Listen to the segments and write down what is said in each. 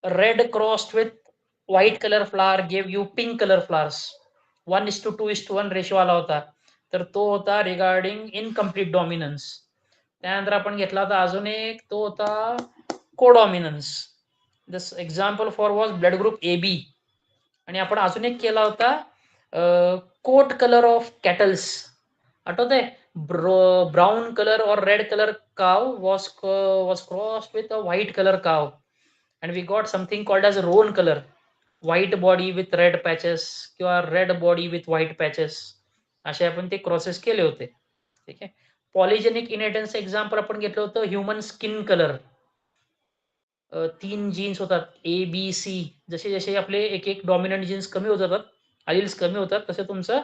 red crossed with white color flower gave you pink color flowers. 1:2:1 ratio आला होता. तर तो होता रिगार्डिंग इनकम्प्लीट डॉमिनन्स. त्यानंतर आपण घेतला होता अजून एक, तो होता codominance. This example for was blood group A B. आणि आपण अजून एक केला होता कोट कलर ऑफ कॅटल्स. आठवतंय? ब्राऊन कलर और red colour cow was crossed with a white color cow and we got something called as roan color, white body with red patches किंवा red body with white patches, असे आपण ते crosses केले होते. ठीक आहे. Polygenic inheritance example आपण घेतलं होतं ह्युमन स्किन कलर. 3 जीन्स होतात ए बी सी. जसे जसे आपले एक एक डॉमिनंट जीन्स कमी होत जातात, अलिल्स कमी होतात, तसं तुमचं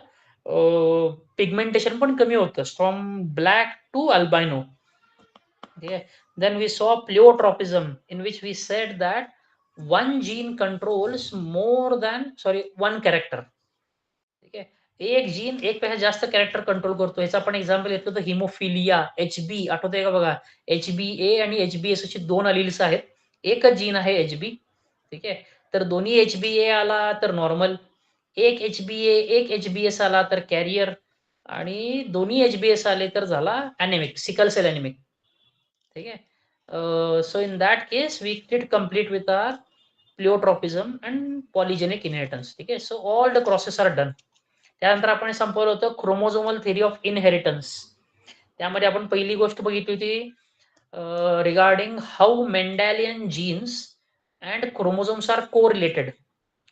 पिगमेंटेशन पण कमी होतं from black to albino. Then we saw pleiotropism in which we said that one gene controls one character. ठीक आहे. एक जीन एक पेक्षा जास्त कॅरेक्टर कंट्रोल करतो. याचं आपण एक्झाम्पल घेतलं होतं हिमोफिलिया, एचबी. आठवतंय का बघा? एचबीए आणि एचबीएस अशी 2 अलिल्स आहेत. एकच जीन आहे एचबी. ठीक आहे. तर दोन्ही एचबीए आला तर नॉर्मल, एक एचबीए एक एचबीएस आला तर कॅरियर, आणि दोन्ही एचबीएस आले तर झाला ॲनेमिक, सिकल सेल ॲनेमिक. ठीक आहे. So in that case we did complete with our pleiotropism and polygenic inheritance. ठीक आहे. So all the crosses are done. त्यानंतर आपण संपवलं होतं क्रोमोझोमल थिअरी ऑफ इनहेरिटन्स. त्यामध्ये आपण पहिली गोष्ट बघितली होती regarding how Mendelian genes and chromosomes are co related.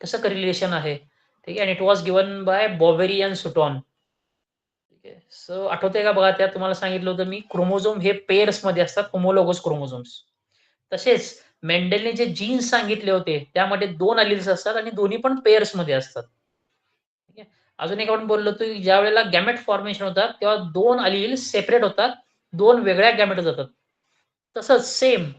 कसं रिलेशन आहे. ठीक आहे. आणि it was given by Boveri and Sutton. ठीक आहे. सो आठवतंय का बघा, त्यात तुम्हाला सांगितलं होतं मी क्रोमोझोम हे पेअर्स मध्ये असतात, होमोलोगस क्रोमोझोम्स. तसेच मेंडेलने जे जीन्स सांगितले होते त्यामध्ये 2 अलिल्स असतात आणि दोन्ही पण पेअर्स मध्ये असतात. ठीक आहे. अजून एक आपण बोललो होतो की ज्या वेळेला गॅमेट फॉर्मेशन होतात तेव्हा 2 अलिल्स सेपरेट होतात, 2 वेगळ्या गॅमेट जातात. तसंच same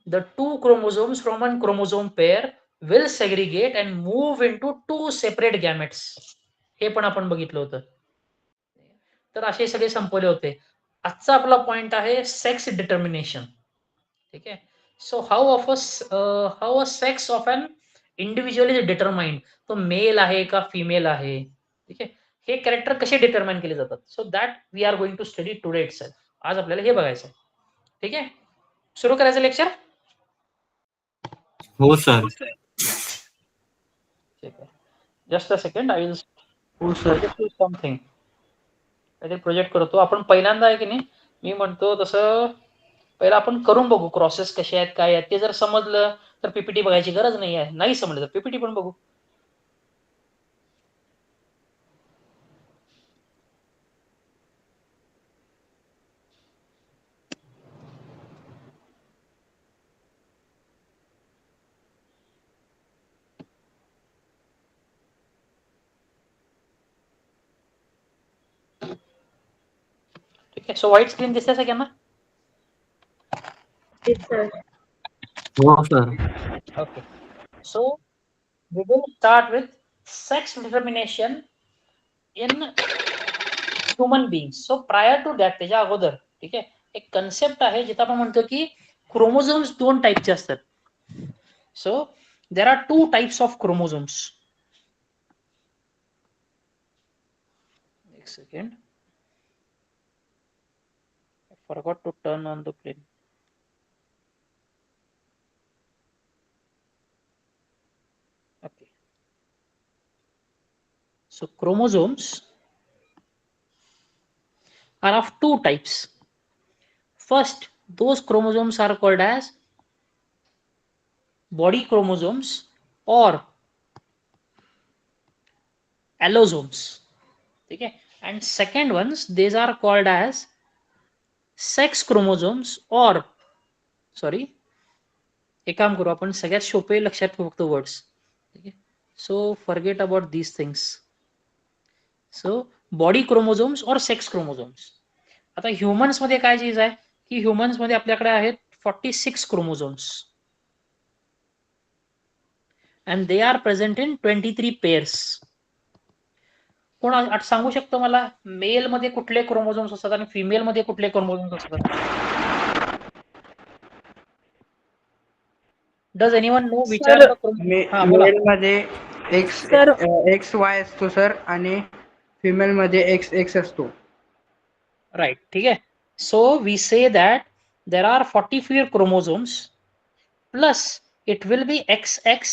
the 2 chromosomes from one chromosome pair will segregate and move into 2 separate gametes. हे पण आपण बघितलं होतं. तर असे सगळे संपवले होते. आजचा आपला पॉइंट आहे सेक्स डिटर्मिनेशन. ठीक आहे. So how a sex of an individual is determined. तो मेल आहे का फिमेल आहे. ठीक आहे. हे कॅरेक्टर कसे डिटरमाइन केले जातात. So that we are going to study today itself. आज आपल्याला हे बघायचं आहे. ठीक आहे. सुरू करायचं लेक्चर. हो सर. ठीक आहे. Just a second, I will हो सर. समथिंग. काहीतरी प्रोजेक्ट करतो आपण पहिल्यांदा, आहे की नाही. मी म्हणतो तसं पहिला आपण करून बघू क्रॉसेस कसे आहेत काय आहेत. ते जर समजलं तर पीपीटी बघायची गरज नाही आहे. नाही समजलं तर पीपीटी पण बघू. ठीक आहे. सो व्हाईट स्क्रीन दिसते सगळ्यांना. हो sir. Okay. So we will start with sex determination in human beings. So prior to that, त्याच्या अगोदर, ठीक आहे, एक कन्सेप्ट आहे जिथे आपण म्हणतो की क्रोमोझोम्स 2 टाईपचे असतात. So there are 2 types of chromosomes. एक second, I forgot to turn on the plane. Okay. So chromosomes are of 2 types. First, those chromosomes are called as body chromosomes or allosomes. ठीक है. And second ones, these are called as sex chromosomes or एक काम करू आपण, सगळ्यात सोपे लक्षात ठेवू फक्त वर्ड्स. ठीक आहे. So forget about these things. So body chromosomes और सेक्स क्रोमोझोम्स. आता ह्युमन्स मध्ये काय चीज आहे की ह्युमन्स मध्ये आपल्याकडे आहेत 46 chromosomes and they are present in 23 pairs. कोण सांगू शकतो मला मेल मध्ये कुठले क्रोमोझोम्स असतात आणि फिमेल मध्ये कुठले क्रोमोझोम्स असतात? Does anyone know which Sir, are the हा बोला. मेल मध्ये Sir. एक्स वाय असतो सर आणि फिमेल मध्ये एक्स एक्स असतो. राइट, ठीक है. So we say that there are 44 chromosomes plus it will be XX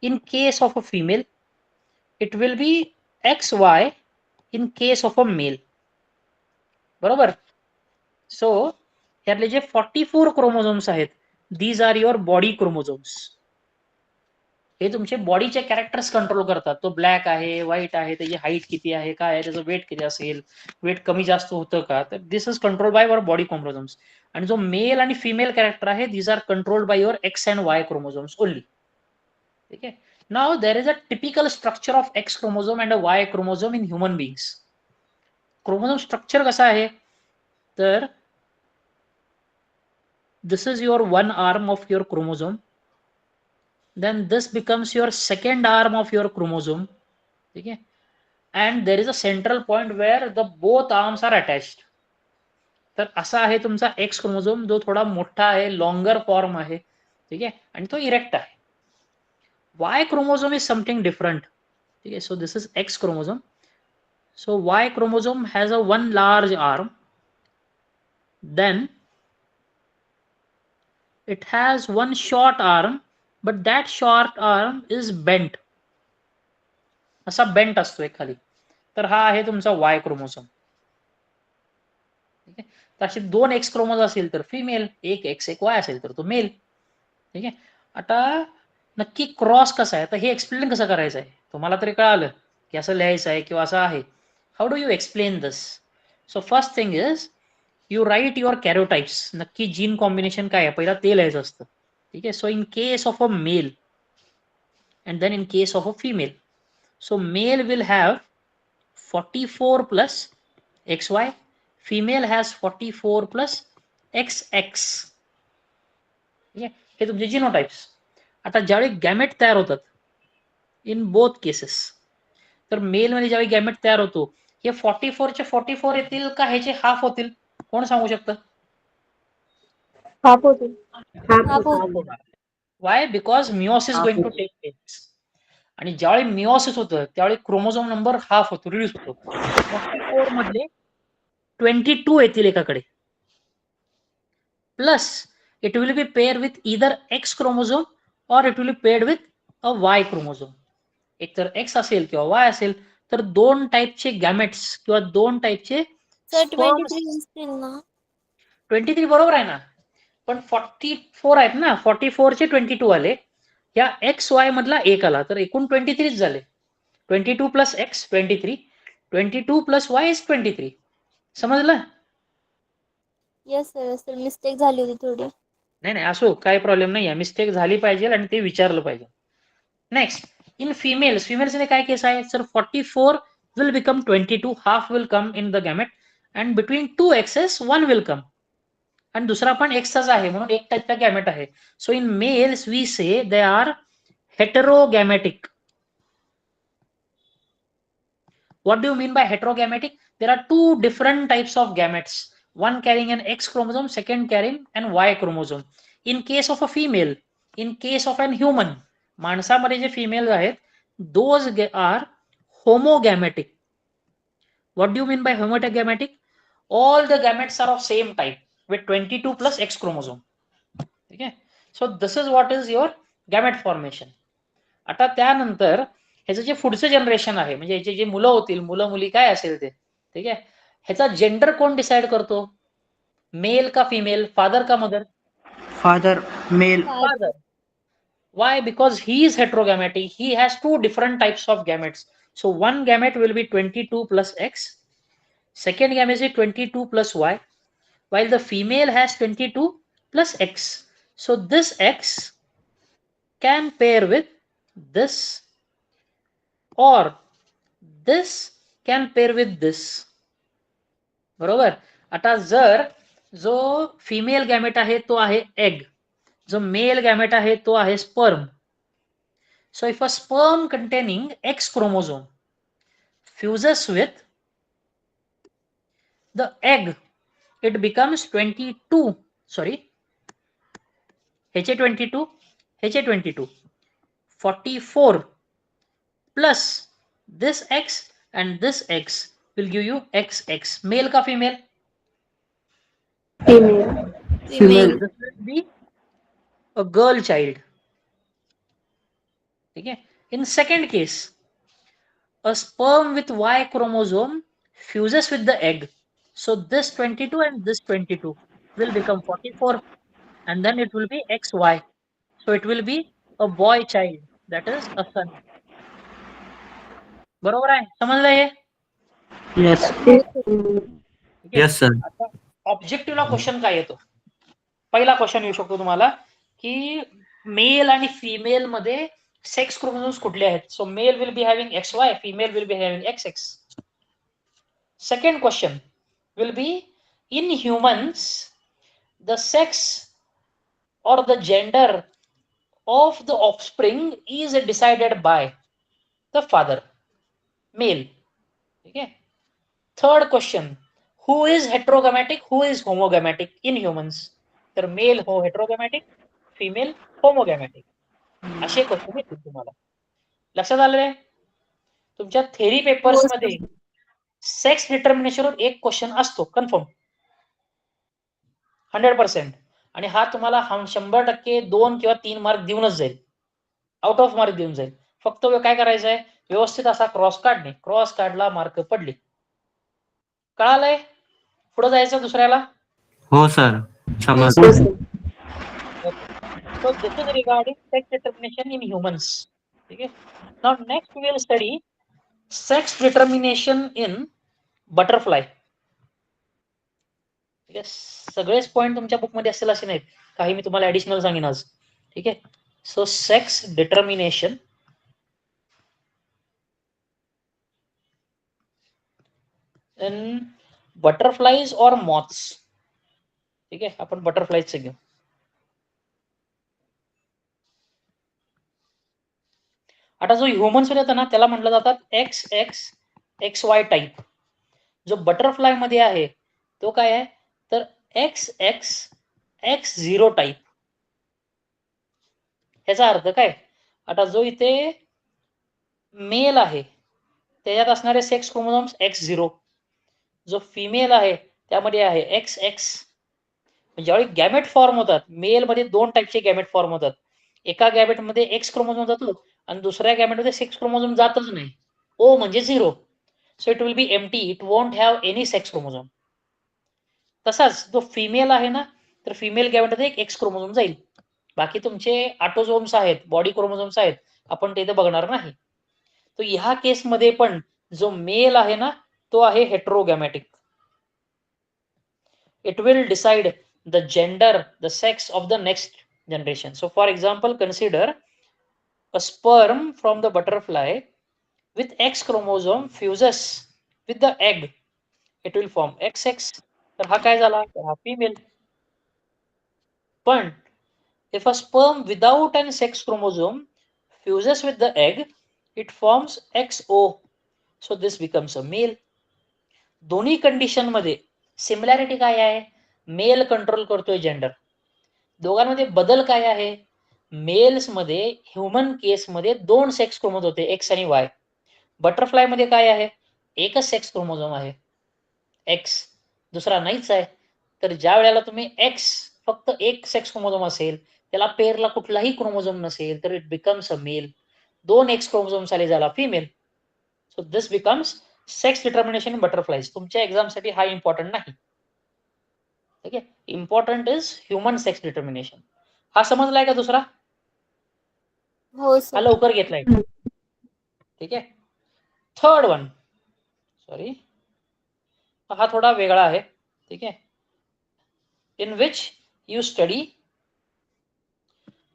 in case of a female, it will be XY in case of a male. बरोबर. So ह्यातले जे 44 chromosomes आहेत, these are your body chromosomes. हे तुमचे बॉडीचे characters control करतात. तो black आहे, व्हाईट आहे, त्याची हाईट किती आहे, काय आहे, त्याचं वेट किती असेल, वेट कमी जास्त होतं का, तर this is control by your body chromosomes. आणि जो मेल आणि फिमेल कॅरेक्टर आहे, these are controlled by your X and Y chromosomes only. ठीक आहे. Now there is a typical structure of X chromosome and a Y chromosome in human beings. Chromosome structure कसं आहे, तर this is your one arm of your chromosome, then this becomes your second arm of your chromosome. ठीक है. And there is a central point where the both arms are attached. तर असा आहे तुमचा x chromosome, जो थोडा मोठा आहे, लॉंगर फॉर्म आहे. ठीक आहे, आणि तो इरेक्ट आहे. Y chromosome is something different. ठीक आहे. So this is x chromosome. So Y chromosome has a one large arm, then it has one short arm, but that short arm is bent. असा bent असतो एक खाली. तर हा आहे तुमचा वाय क्रोमोझोम. ठीक आहे. तर असे दोन एक्स क्रोमोझोम असेल तर फिमेल, एक एक्स एक वाय असेल तर तो मेल. ठीक आहे. आता नक्की क्रॉस कसा आहे, तर हे एक्सप्लेन कसं करायचं आहे, तुम्हाला तरी कळालं की असं लिहायचं आहे किंवा असं आहे. How do you explain this? So first thing is you write your karyotypes. नक्की जीन कॉम्बिनेशन काय आहे, पहिला ते लिहायचं असतं. ठीक आहे. So in case of a male and then in case of a female, so male will have 44 plus XY, female has 44 plus XX. ठीक आहे. हे तुमचे जिनोटाइप्स. आता ज्यावेळी गॅमेट तयार होतात इन बोथ केसेस, तर मेल मध्ये ज्यावेळी गॅमेट तयार होतो, हे 44 चे 44 येतील का ह्याचे हाफ होतील, कोण सांगू शकतं? Half होतील. Half why? Because meiosis going to take place. आणि ज्यावेळी मिओसिस होतं त्यावेळी क्रोमोझोम नंबर हाफ होतो, रिड्यूस होतो. 44 मधले 22 येतील एकाकडे, plus it will be pair with either X chromosome और it will be paired with a Y chromosome. एक तर एक्स असेल किंवा वाय असेल, तर दोन टाईपचे गॅमेट्स किंवा दोन टाईपचे सर स्पर्म्स. 23 असतील ना? 23 बरोबर आहे ना, पण 44 आहेत ना, 44 चे 22 आले, या एक्स वाय मधला एक आला, तर एकूण 23 झाले. 22 plus x 23, 22 plus y is 23. समजलं? येस सर, सर मिस्टेक झाली होती थोडी. नाही नाही, असो, काही प्रॉब्लेम नाही आहे. मिस्टेक झाली पाहिजे आणि ते विचारलं पाहिजे. नेक्स्ट, इन फिमेल्स, फिमेल्स मध्ये काय केस आहे, sir 44 will become 22, half will come in the gamete, and between two X's one will come. आणि दुसरा पण एक्सचाच आहे म्हणून एक टाईपचा गॅमेट आहे. So in males we say they are heterogametic. What do you mean by heterogametic? There are two different types of gametes. One carrying an X chromosome, second carrying an Y chromosome. In case of a female, in case of an human, माणसामध्ये जे females आहेत, those are homogametic. What do you mean by homogametic? All the gametes are of same type with 22 plus X chromosome. Okay? So this is what is your gamete formation. आता त्यानंतर ह्याचं जे पुढचं generation आहे, म्हणजे याचे जे मुलं होतील, मुलं मुली काय असेल ते, ठीक आहे, ह्याचा जेंडर कोण डिसाइड करतो, मेल का फिमेल, फादर का mother? Father male. Father. Why? Because he is heterogametic. He has two different types of gametes. So one gamete will be 22 plus X. Second gamete is 22 plus Y. While the female has 22 plus X. So this X can pair with this, or this can pair with this. बरोबर. आता जर जो female gamete आहे तो आहे egg, जो mail gamete आहे तो आहे sperm. So if a sperm containing x chromosome fuses with the egg, it becomes 22, sorry, ह्याचे 22 ह्याचे 22. 44 plus this x and this x will give you XX. Male का female? Female. Female. This will be a girl child. ठीक है. In second case, a sperm with Y chromosome fuses with the egg. So this 22 and this 22 will become 44 and then it will be XY. So it will be a boy child, that is a son. बरोबर आहे, समजलं हे? Yes. हो sir. ठीक आहे. Yes, sir. आता ऑब्जेक्टिव्हला question काय येतो? पहिला क्वेश्चन येऊ शकतो तुम्हाला की मेल आणि फिमेल मध्ये सेक्स क्रोमोझोम्स कुठले आहेत? So male will be having XY, female will be having XX. Second question will be, in humans, the sex or the gender of the offspring is decided by the father, male. Okay. Third question, who is heterogametic, who is homogametic in humans? तर mail हो हेटेरोगॅमॅटिक, female होमोगॅमॅटिक. असे question येतील तुम्हाला. लक्षात आले? तुमच्या theory papers हो मध्ये सर. सेक्स डिटर्मिनेशनवर एक क्वेश्चन असतो कन्फर्म 100%. आणि हा तुम्हाला 100% 2 किंवा 3 मार्क देऊनच जाईल, आउट ऑफ मार्क देऊन जाईल. फक्त काय करायचं आहे, व्यवस्थित असा क्रॉस काढणे, क्रॉस काढला मार्क पडले. कळालंय? पुढे जायचं दुसऱ्याला. हो सर, हो समजलं. Sir. So this is regarding sex determination in humans. Okay. Now next we will study sex determination in butterfly. ठीक आहे. सगळेच पॉइंट तुमच्या बुक मध्ये असतील असे नाहीत, काही मी तुम्हाला ऍडिशनल सांगेन आज. ठीक आहे. So sex determination in butterflies और मॉथ्स. ठीक आहे, आपण बटरफ्लाईजचे घेऊ. आता जो ह्युमन्स मध्ये येतो ना त्याला म्हटलं जातात XX टाईप. जो बटरफ्लाय मध्ये आहे तो काय आहे तर XX टाईप. ह्याचा अर्थ काय, आता जो इथे मेल आहे त्याच्यात असणारे सेक्स क्रोमोझोम्स X0, जो फिमेल आहे त्यामध्ये आहे XX. ज्यावेळी गॅमेट फॉर्म होतात, मेल मध्ये 2 टाईपचे गॅमेट फॉर्म होतात. एका गॅमेट मध्ये X क्रोमोझोम जातो आणि दुसऱ्या गॅमेट मध्ये सेक्स क्रोमोझोम जातच नाही. O म्हणजे 0. So it will B empty, it won't have any sex chromosome. तसाच जो फिमेल आहे ना तर फिमेल गॅमेट मध्ये एक X क्रोमोझोम जाईल. बाकी तुमचे ऑटोझोम्स आहेत, बॉडी क्रोमोझोम्स आहेत, आपण ते इथे बघणार नाही. तर ह्या केस मध्ये पण जो मेल आहे ना तो आहे हेटेरोगॅमॅटिक. It will decide the gender, the sex of the next generation. So for example, consider a sperm from the butterfly with X chromosome fuses with the egg. It will form XX. तर हा काय झाला, तर हा female. पण if a sperm without an sex chromosome fuses with the egg, it forms XO. So this becomes a male. दोन्ही condition मध्ये similarity काय आहे, मेल कंट्रोल करतोय जेंडर. दोघांमध्ये बदल काय आहे, मेल्स मध्ये ह्युमन केस मध्ये 2 सेक्स क्रोमोझोम होते X आणि Y. बटरफ्लाय मध्ये काय आहे, एकच सेक्स क्रोमोझोम आहे X, दुसरा नाहीच आहे. तर ज्या वेळेला तुम्ही X फक्त एक सेक्स क्रोमोझोम असेल, त्याला पेअरला कुठलाही क्रोमोझोम नसेल तर it becomes a male. 2 X chromosomes आले झाला female. So this becomes sex determination in butterflies. तुमच्या एक्झाम साठी हा इम्पॉर्टंट नाही. ठीक आहे, important is human sex determination. हा समजलाय का दुसरा? हो हा सर. लवकर घेतलाय. ठीक आहे. थर्ड वन, सॉरी, हा थोडा वेगळा आहे. ठीक आहे. In which you study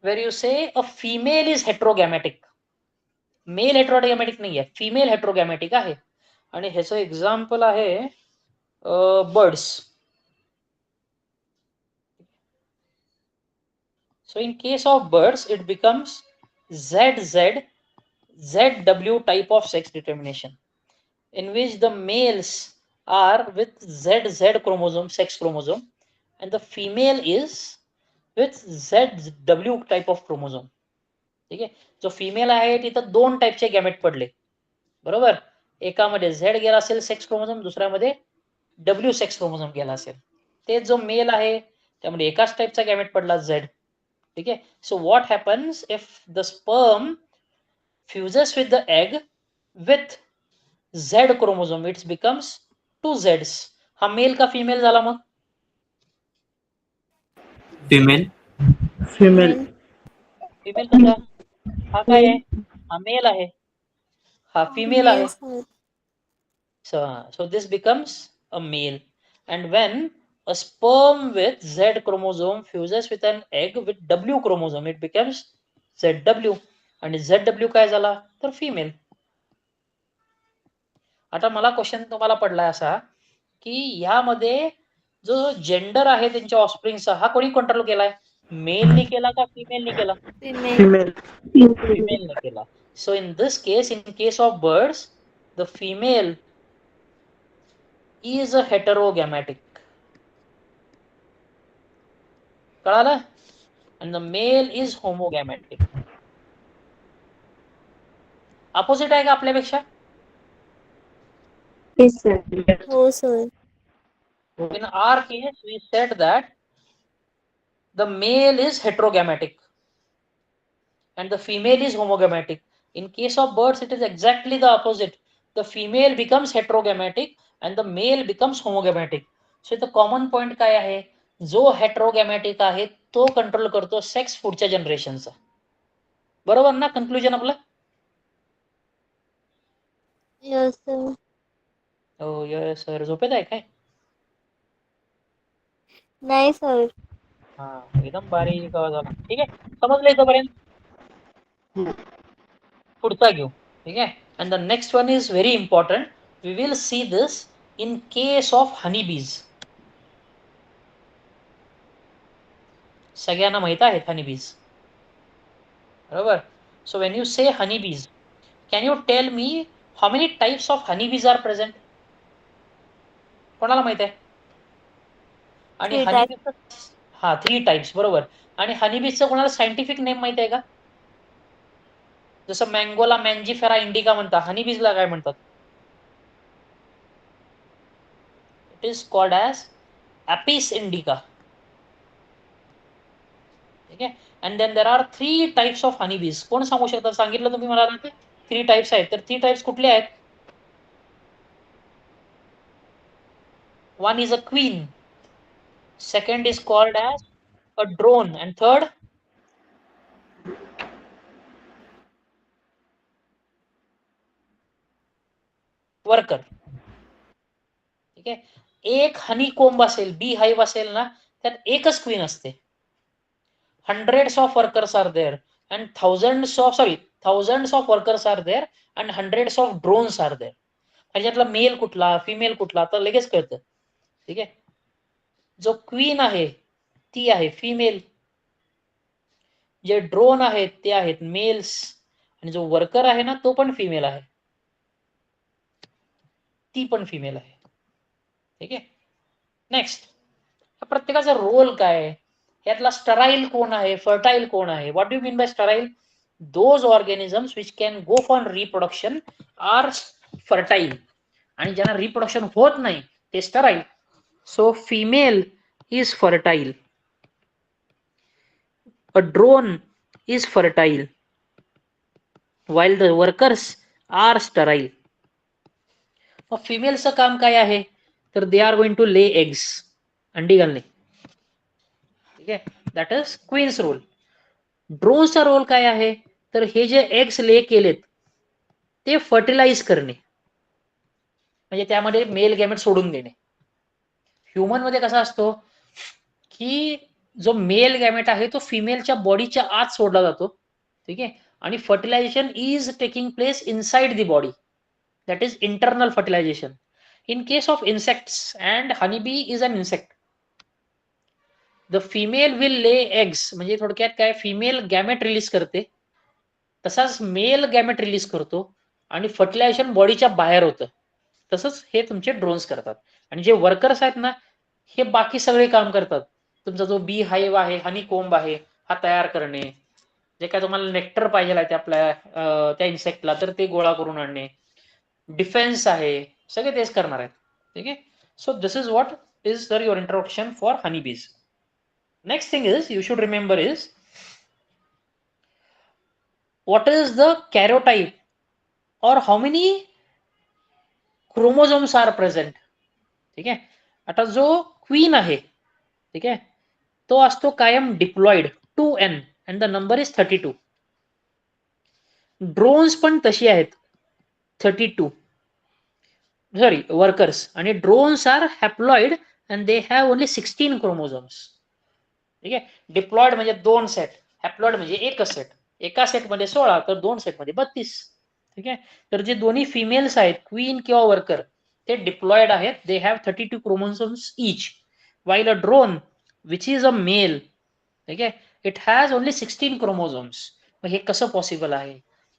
where you say a female is heterogametic. Male heterogametic नाही आहे, फिमेल हेटेरोगॅमॅटिक आहे. आणि ह्याचं एक्झाम्पल आहे birds. So in case of birds, it becomes ZW type of sex determination, in which the males are with ZZ chromosome, sex chromosome, and the female is with ZW type of chromosome. ठीक आहे. जो female आहे तिथं 2 टाईपचे gamete पडले, बरोबर. एकामध्ये Z गेला असेल सेक्स क्रोमोझोम, दुसऱ्यामध्ये W सेक्स क्रोमोझोम गेला असेल. ते जो मेल आहे त्यामध्ये एकाच टाईपचा गॅमेट पडला Z. ठीक आहे. So what happens if the sperm फ्युजेस with the egg with Z chromosome, it's becomes 2 Zs. हा मेल का फिमेल झाला मग? फिमेल. फिमेल. फिमेल कसा? हा काय आहे? हा मेल आहे, हा फिमेल आहे. Male sir. So this becomes a male. And when a sperm with Z chromosome fuses with an egg with W chromosome, it becomes ZW. आणि ZW काय झाला तर फिमेल. आता मला क्वेश्चन तुम्हाला पडलाय असा की यामध्ये जो जेंडर आहे त्यांच्या ऑफस्प्रिंगचा हा कोणी कंट्रोल केलाय? मेलनी केला का फिमेलनी केला? फिमेल. फिमेल. फिमेलने केला. So in this case, in case of birds, the female is a heterogametic. कळालं? and the male is homogametic. Opposite आहे का आपल्यापेक्षा? हो sir. In our case we said that the male is heterogametic and the female is homogametic. In case of birds it is exactly the opposite. The female becomes heterogametic and the male becomes homogametic. So the common point काय आहे? जो हेटेरोगॅमॅटिक आहे तो control करतो sex पुढच्या जनरेशनचा. बरोबर ना conclusion आपलं? Yes sir. हो यस सर. झोपेत आहे काय? नाही सर. हा एकदम बारीक आवाज आला. ठीक आहे, समजलं इथपर्यंत? पुढचा घेऊ. ठीक आहे. And the next one is very important. We will see this in case of honey bees. सगळ्यांना माहित आहेत हनी बीज, बरोबर. So when you say honey bees, can you tell me how many types of honey bees are present? कोणाला माहित आहे? आणि 3 हनी type. बीज, हा 3 टाइप्स, बरोबर. आणि हनी बीजचं कोणाला सायंटिफिक नेम माहित आहे का? जसं मँगोला मँजीफेरा इंडिका म्हणतात, हनी बीजला काय म्हणतात? It is called as Apis indica. ठीक आहे. And then there are 3 types of honey bees. कोण सांगू शकता? सांगितलं तुम्ही मला 3 टाइप्स आहेत, तर 3 टाइप्स कुठले आहेत? One is a queen, second is called as a drone, and third worker. ठीक आहे. एक हनी कोंब असेल, बी हाईव्ह असेल ना, त्यात एकच क्वीन असते. hundreds of workers are there and thousands of workers are there and hundreds of drones are there. ह्याच्यातला मेल कुठला फिमेल कुठला तर लगेच कळतं. ठीक आहे. जो क्वीन आहे ती आहे फिमेल, जे ड्रोन आहेत ते आहेत मेल्स, आणि जो वर्कर आहे ना तो पण फिमेल आहे, ती पण फिमेल आहे. ठीक आहे. नेक्स्ट, प्रत्येकाचा रोल काय आहे? यातला स्टराईल कोण आहे, फर्टाईल कोण आहे? What do you mean by sterile? Those organisms which can go for reproduction are fertile, आणि ज्यांना रिप्रोडक्शन होत नाही ते sterile. So female is fertile, a drone is fertile while the workers are sterile. मग फिमेलचं काम काय आहे तर they are going to lay eggs, अंडी घालणे. ठीक आहे. That is queen's role. ड्रोनचा रोल काय आहे तर हे जे एग्स ले केलेत ते फर्टिलाइज करणे, म्हणजे त्यामध्ये मेल गॅमेट सोडून देणे. ह्युमन मध्ये कसा असतो की जो मेल गॅमेट आहे तो फिमेलच्या बॉडीच्या आत सोडला जातो. ठीक आहे. आणि fertilisation is taking place inside the body, that is internal fertilisation. In case of insects, and honeybee is an insect, the female will lay eggs, म्हणजे थोडक्यात काय, फिमेल गॅमेट रिलीज करते, तसाच मेल गॅमेट रिलीज करतो आणि fertilisation बॉडीच्या बाहेर होतं. तसंच हे तुमचे ड्रोन्स करतात. आणि जे वर्कर्स आहेत ना हे बाकी सगळे काम करतात. तुमचा जो बी हाईव्ह आहे, हनी कोंब आहे, हा तयार करणे, जे काय तुम्हाला नेक्टर पाहिजे आहे आपल्या त्या इन्सेक्टला तर ते गोळा करून आणणे, डिफेन्स आहे, सगळे तेच करणार आहेत. ठीक आहे. So this is what is sir your introduction for honey bees. Next thing is you should remember is what is the karyotype or how many chromosomes are present. ठीक आहे. आता जो क्वीन आहे, ठीक आहे, तो असतो कायम diploid 2n and the number is 32. Drones पण तशी आहेत 32, सॉरी वर्कर्स, आणि drones are haploid and they have only 16 chromosomes. ठीक आहे. डिप्लॉइड म्हणजे 2 सेट, हॅप्लॉइड म्हणजे एकच सेट. एका सेटमध्ये 16 तर 2 सेटमध्ये 32. ठीक आहे. तर जे दोन्ही फिमेल्स आहेत क्वीन किंवा वर्कर ते डिप्लॉइड आहेत, they have 32 chromosomes each, while a drone which is a male, ठीक आहे, इट हॅज ओनली 16 क्रोमोझोम्स. मग हे कसं पॉसिबल आहे,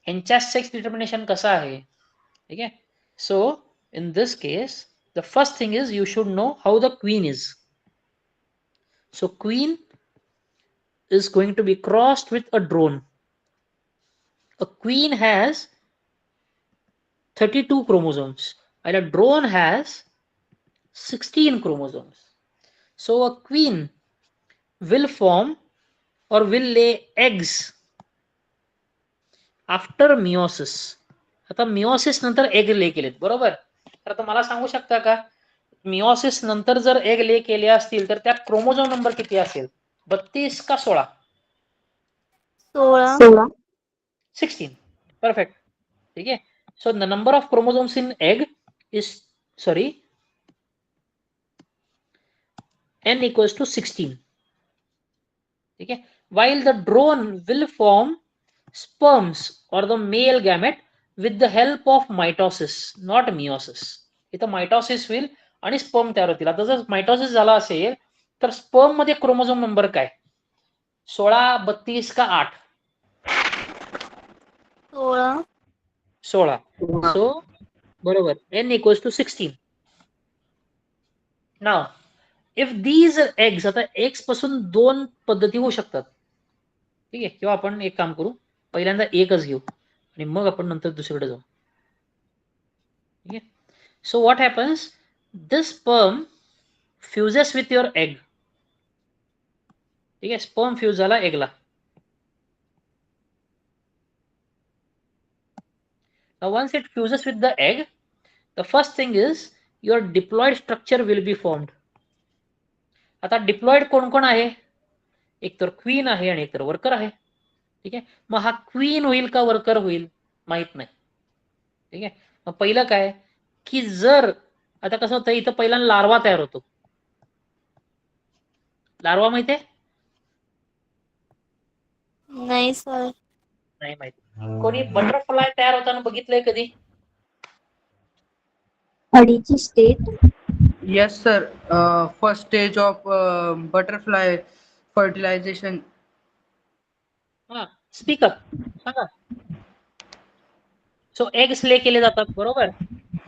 ह्यांच्या सेक्स डिटर्मिनेशन कसं आहे. ठीक आहे. So in this case the first thing is you should know how the queen is. So queen is going to be crossed with a drone. A queen has 32 chromosomes and a drone has 16 chromosomes. So a queen will form or will lay eggs after meiosis. आता meiosis नंतर egg ले केलेत, बरोबर. तर आता मला सांगू शकता का, मिओसिस नंतर जर एग ले केले असतील तर त्या क्रोमोझोम नंबर किती असेल, 32 का 16? 16. 16. परफेक्ट. ठीक आहे. So the number of chromosomes in egg is sorry n equals to 16. ठीक है. While the drone will form sperms or the male gamete with the help of mitosis, not meiosis. इथं mitosis होईल आणि sperm तयार होतील. आता जर mitosis झाला असेल तर स्पर्म मध्ये क्रोमोझोम नंबर काय, 16, 32 का 8? 16. 16. सो बरोबर, n equals to 16. Now if these eggs, आता एग्स पासून 2 पद्धती होऊ शकतात. ठीक आहे. किंवा आपण एक काम करू, पहिल्यांदा एकच घेऊ आणि मग आपण नंतर दुसरीकडे जाऊ. ठीक आहे. So what happens, this sperm फ्युजेस with your egg. ठीक आहे. स्पर्म फ्यूज झाला एगला. Now once it fuses with the egg, the first thing is your diploid structure will be formed. आता डिप्लॉइड कोण कोण आहे, एक तर क्वीन आहे आणि एक तर वर्कर आहे. ठीक आहे. मग हा क्वीन होईल का वर्कर होईल माहित नाही. ठीक आहे. मग पहिलं काय की जर आता कसं होतं, इथं पहिला लार्वा तयार होतो. लार्वा माहितीये? नाही सर. नाही माहिती. कोणी बटरफ्लाय तयार होताना बघितलंय कधी? अडीची state. Yes, sir. First stage of butterfly fertilization. हा, स्पीकअप सांगा. सो एग्स ले केले जातात, बरोबर.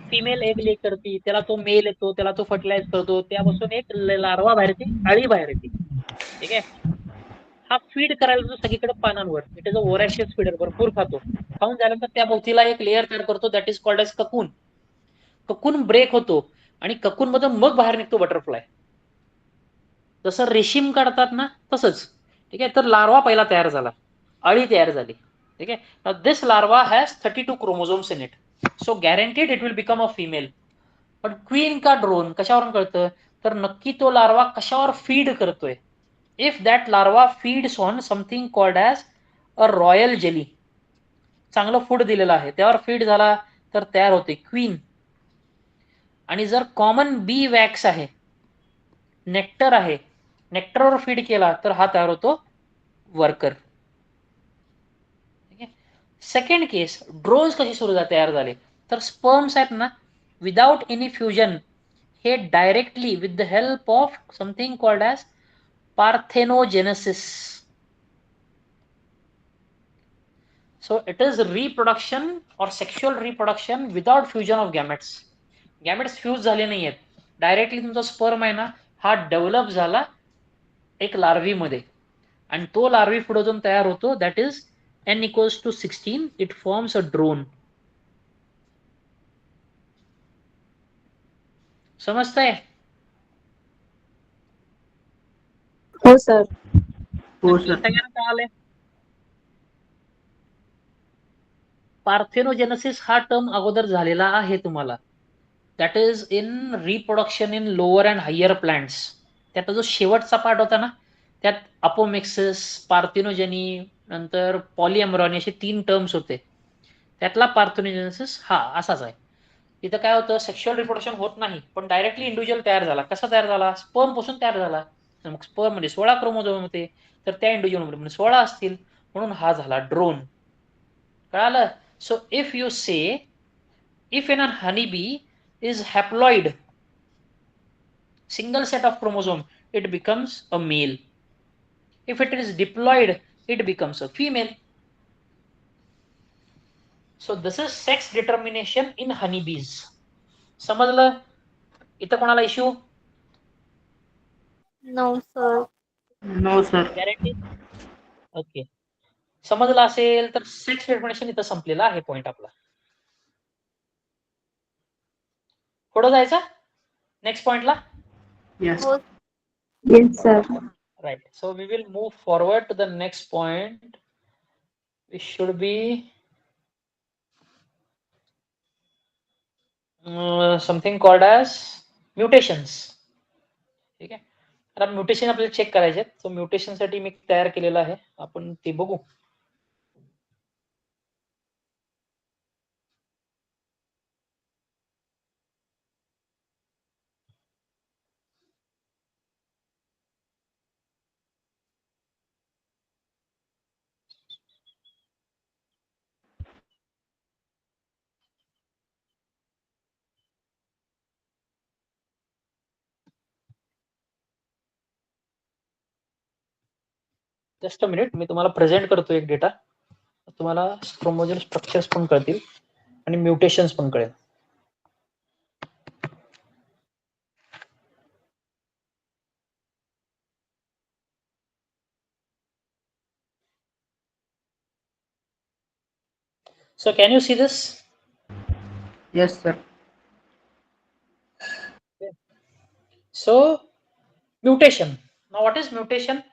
फिमेल एग ले करते, त्याला तो मेल येतो, त्याला तो फर्टिलाइज करतो, त्यापासून एक लार्वा बाहेर येते, अळी बाहेर येते. ठीक आहे. हा फीड करायला जातो सगळीकडे पानांवर. इट इज अ वोरॅशियस फीडर, भरपूर खातो. खाऊन झाल्यानंतर त्या भोवतीला एक लेअर तयार करतो, that is called as cocoon. Cocoon break होतो आणि ककून मधून मग बाहेर निघतो बटरफ्लाय. जसं रेशीम काढतात ना तसंच. ठीक आहे. तर लार्वा पहिला तयार झाला, अळी तयार झाली. ठीक आहे. Now this larva has 32 chromosomes in it. So guaranteed it will become a female. पण क्वीन का ड्रोन कशावरून कळतं, तर नक्की तो लार्वा कशावर फीड करतोय. If that larva feeds on something called as a royal jelly, चांगलं फूड दिलेलं आहे त्यावर फीड झाला तर तयार होते क्वीन. आणि जर कॉमन बी वॅक्स आहे, नेक्टर आहे, नेक्टरवर फीड केला तर हा तयार होतो वर्कर. सेकंड केस, ड्रोन्स कशी सुरू तयार झाले, तर स्पर्म्स आहेत ना, विदाउट एनी फ्युजन हे directly with the help of something called as parthenogenesis. So it is reproduction or sexual reproduction without fusion of gametes. Gametes fuse झाले नाहीयेत, डायरेक्टली तुमचा स्पर्म आहे ना हा डेव्हलप झाला एक लार्वी मध्ये, आणि तो लार्वी पुढे जाऊन तयार होतो, that is n equals to 16. It forms a drone. समजताय? हो सर. हो नक्की सर. सगळ्यांना कळालंय? पार्थेनोजेनेसिस हा टर्म अगोदर झालेला आहे तुम्हाला. That is in reproduction in lower and higher plants. त्याचा जो शेवटचा पार्ट होता ना, त्यात अपोमेक्सिस, पार्थेनोजेनी, नंतर पॉलिएमरॉनी असे 3 टर्म्स होते. त्यातला पार्थेनोजेनेसिस हा असाच आहे. इथं काय होतं, सेक्शुअल रिप्रोडक्शन होत नाही, पण डायरेक्टली इंडिव्हिज्युअल तयार झाला. कसा तयार झाला? स्पर्म पासून तयार झाला. मग स्पर्म मध्ये 16 क्रोमोझोम होते, तर त्या इंडिव्हिज्युअल मध्ये 16 असतील, म्हणून हा झाला ड्रोन. कळालं? So if you say, if in a honeybee is haploid, single set of chromosome, it becomes a male. If it is diploid, it becomes a female. So this is sex determination in honeybees. समजलं? इथं कोणाला issue? No sir. No sir. Guarantee? Okay. समजलं असेल तर sex determination इथं संपलेला आहे point आपला. पुढे जायचा नेक्स्ट पॉइंटला. यस. हो. Yes, sir. Right. So we will move forward to the next point. We should be something called as mutations. ठीक आहे. आता म्युटेशन आपल्याला चेक करायचे आहेत. सो म्युटेशन साठी मी तयार केलेलं आहे, आपण ते बघू. जस्ट अ मिनिट, मी तुम्हाला प्रेझेंट करतो एक डेटा. तुम्हाला क्रोमोझोम स्ट्रक्चर्स पण कळतील आणि म्युटेशन्स पण कळेल. So can you see this? Yes, sir. So mutation. Now what is mutation?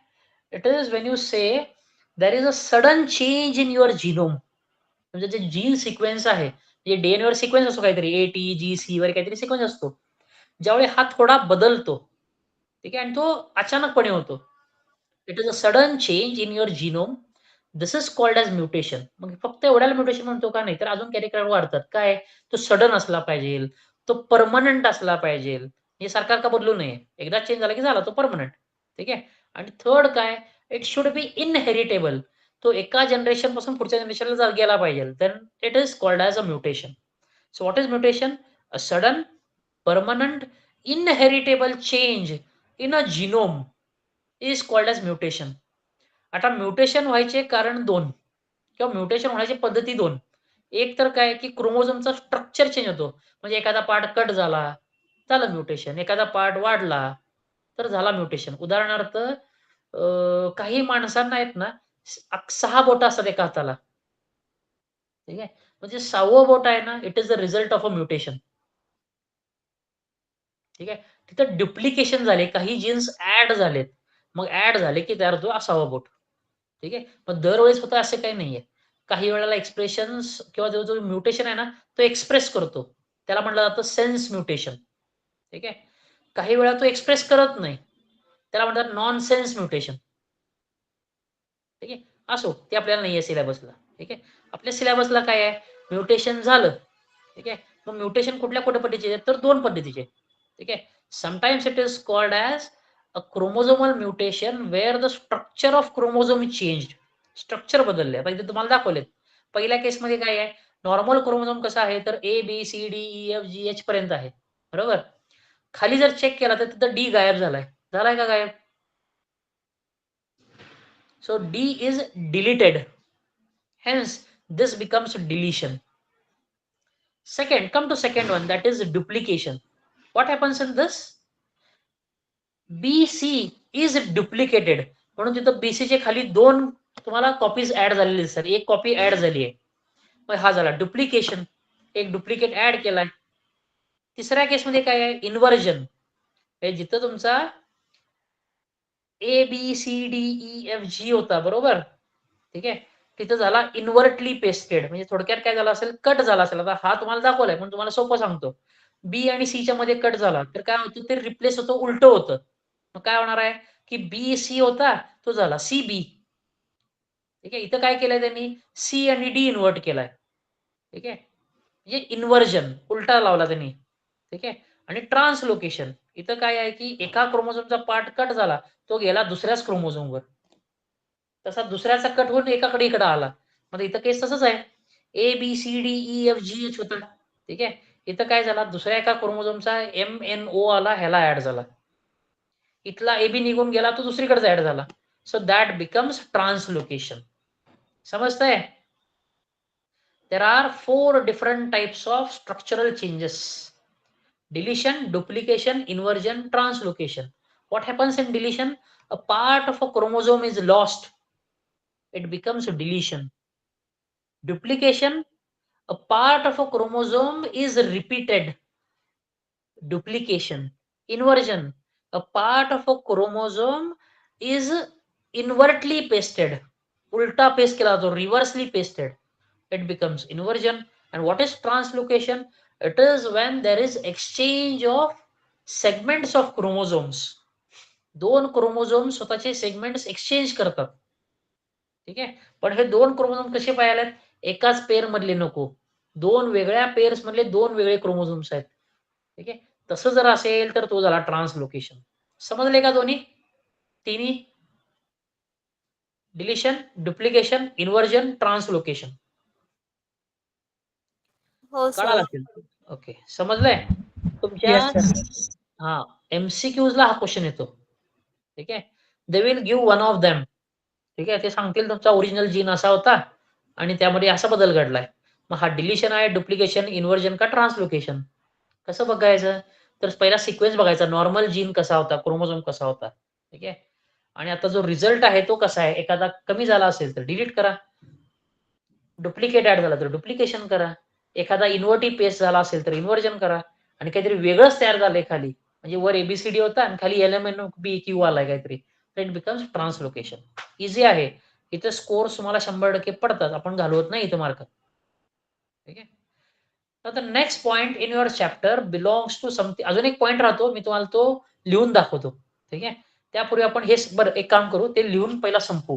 It is when you say there is a sudden change in your genome. म्हणजे जे जीन सिक्वेन्स आहे, जे DNA वर सिक्वेन्स असतो काहीतरी ATGC वगैरे काहीतरी sequence असतो, ज्यावेळी हा थोडा बदलतो, ठीक आहे, आणि तो अचानकपणे होतो. It is a sudden change in your genome. This is called as mutation. मग फक्त एवढ्याला म्युटेशन म्हणतो का? नाही, तर अजून कॅरेक्टर वाढतात. काय? तो सडन असला पाहिजे, तो परमनंट असला पाहिजे, हे सरकार का बदलू नये, एकदा चेंज झाला की झाला तो परमनंट. ठीक आहे. आणि थर्ड काय? It should be inheritable. तो एका जनरेशन पासून पुढच्या जनरेशनला गेला पाहिजे, then it is called as a mutation. So what is mutation? A sudden, permanent, inheritable change in a genome is called as mutation. आता म्युटेशन व्हायचे कारण 2 किंवा म्युटेशन होण्याची पद्धती 2. एक तर काय, की क्रोमोझोमचा स्ट्रक्चर चेंज होतो. म्हणजे एखादा पार्ट कट झाला, झालं म्युटेशन. एखादा पार्ट वाढला, तर झाला म्युटेशन. उदाहरणार्थ काही माणसांना आहेत ना, 6 बोटं असतात एका हाताला. ठीक आहे. म्हणजे 6वं बोट आहे ना, it is the result of a mutation. ठीक आहे. तिथं डुप्लिकेशन झाले, काही जीन्स ॲड झालेत. मग ॲड झाले की तयार होतो 6वा बोट. ठीक आहे. पण दरवेळेस होतं असं काही नाहीये. काही वेळेला एक्सप्रेशन्स किंवा जो म्युटेशन आहे ना, तो एक्सप्रेस करतो. त्याला म्हटलं जातं सेन्स म्युटेशन. ठीक आहे. काही वेळा तो एक्सप्रेस करत नाही. त्याला म्हणतात नॉन सेन्स म्युटेशन. ठीक आहे. असो, ते आपल्याला नाहीये सिलेबसला. ठीक आहे. आपल्या सिलेबसला काय आहे? म्युटेशन झालं. ठीक आहे. मग म्युटेशन कुठल्या पद्धतीचे आहेत? तर 2 पद्धतीचे. ठीक आहे. Sometimes it is called as a chromosomal mutation where the structure of chromosome is changed. Structure बदलले. आता इथे तुम्हाला दाखवलेत. पहिल्या केसमध्ये काय आहे? नॉर्मल क्रोमोझोम कसा आहे? तर ABCDEFGH पर्यंत आहे. बरोबर? खाली जर चेक केला तर तिथं D गायब झालाय. झालाय का गायब? So D is deleted. Hence this becomes deletion. Second, come to second one, that is duplication. What happens in this? BC is duplicated, म्हणून तिथं बीसीचे खाली 2 तुम्हाला कॉपीज ऍड झालेली दिसतात, एक कॉपी ऍड झाली आहे, मग हा झाला डुप्लिकेशन, एक डुप्लिकेट ऍड केलाय. तिसऱ्या केसमध्ये काय आहे, इन्व्हर्जन, जिथं तुमचा A B C D E F G होता बरोबर, ठीक आहे, तिथं झाला इन्व्हर्टली पेस्टेड, म्हणजे थोडक्यात काय झालं असेल, कट झाला असेल. आता हा तुम्हाला दाखवलाय पण तुम्हाला सोपं सांगतो, बी आणि सी च्या मध्ये कट झाला तर काय होतं, ते रिप्लेस होतं, उलट होतं. मग काय होणार आहे की बी सी होता तो झाला सी बी, ठीक आहे. इथं काय केलंय त्यांनी, सी आणि डी इन्व्हर्ट केलाय, ठीक आहे, म्हणजे इन्व्हर्जन उलटा लावला त्यांनी, ठीक आहे. आणि ट्रान्सलोकेशन, इथं काय आहे की एका क्रोमोझोमचा पार्ट कट झाला, तो गेला दुसऱ्याच क्रोमोझोमवर, तसा दुसऱ्याचा कट होऊन एकाकडे इकडे आला. मग इथं केस तसंच आहे, A B C D E F G H होता, ठीक आहे. इथं काय झाला, दुसऱ्या एका क्रोमोझोमचा एम एन ओ आला, ह्याला ऍड झाला, इथला ए बी निघून गेला, तो दुसरीकडे ऍड झाला. So that becomes translocation. समजतंय? There are 4 different types of structural changes: deletion, duplication, inversion, translocation. What happens in deletion? A part of a chromosome is lost, it becomes deletion. Duplication, a part of a chromosome is repeated, duplication. Inversion, a part of a chromosome is invertly pasted, ulta paste केला जातो, reversely pasted, it becomes inversion. And what is translocation? It is when there is exchange of segments of chromosomes. 2 chromosome स्वतःचे segments exchange करतात, ठीक आहे. पण हे 2 chromosome कसे पाहिलेत, एकाच पेअर मधले नको, 2 वेगळ्या पेअर्स मधले 2 वेगळे क्रोमोझोम्स आहेत, ठीक आहे. तसं जर असेल तर तो झाला ट्रान्सलोकेशन. समजले का दोन्ही तिन्ही, डिलिशन, डुप्लिकेशन, इन्व्हर्जन, ट्रान्सलोकेशन? हो कळालं सर. असेल, ओके, समजलंय तुमच्या. Yes sir. हा, एमसीक्यूज ला हा क्वेश्चन येतो, ठीक आहे. They will give one of them, ठीक आहे, ते सांगतील तुमचा ओरिजिनल जीन असा होता आणि त्यामध्ये असा बदल घडलाय. मग हा डिलिशन आहे, डुप्लिकेशन, इन्व्हर्जन का ट्रान्सलोकेशन? कसं बघायचं, तर पहिला सिक्वेन्स बघायचा, नॉर्मल जीन कसा होता, क्रोमोझोम कसा होता, ठीक आहे. आणि आता जो रिझल्ट आहे तो कसा आहे, एखादा कमी झाला असेल तर डिलीट करा, डुप्लिकेट ऍड झाला तर डुप्लिकेशन करा, एखादा इन्व्हर्टी पेस्ट झाला असेल तर इन्व्हर्जन करा, आणि काहीतरी वेगळंच तयार झालंय खाली, म्हणजे वर एबीसीडी होता आणि खाली एल एम एन बी क्यू आलाय काहीतरी, तर इट बिकम्स ट्रान्सलोकेशन. इझी आहे, इथं स्कोर्स तुम्हाला 100% पडतात, आपण घालवत नाही इथं मार्क, ठीक आहे. आता next point in your chapter belongs to something, अजून एक पॉइंट राहतो, मी तुम्हाला तो लिहून दाखवतो, ठीक आहे. त्यापूर्वी आपण हे बरं एक काम करू, ते लिहून पहिला संपू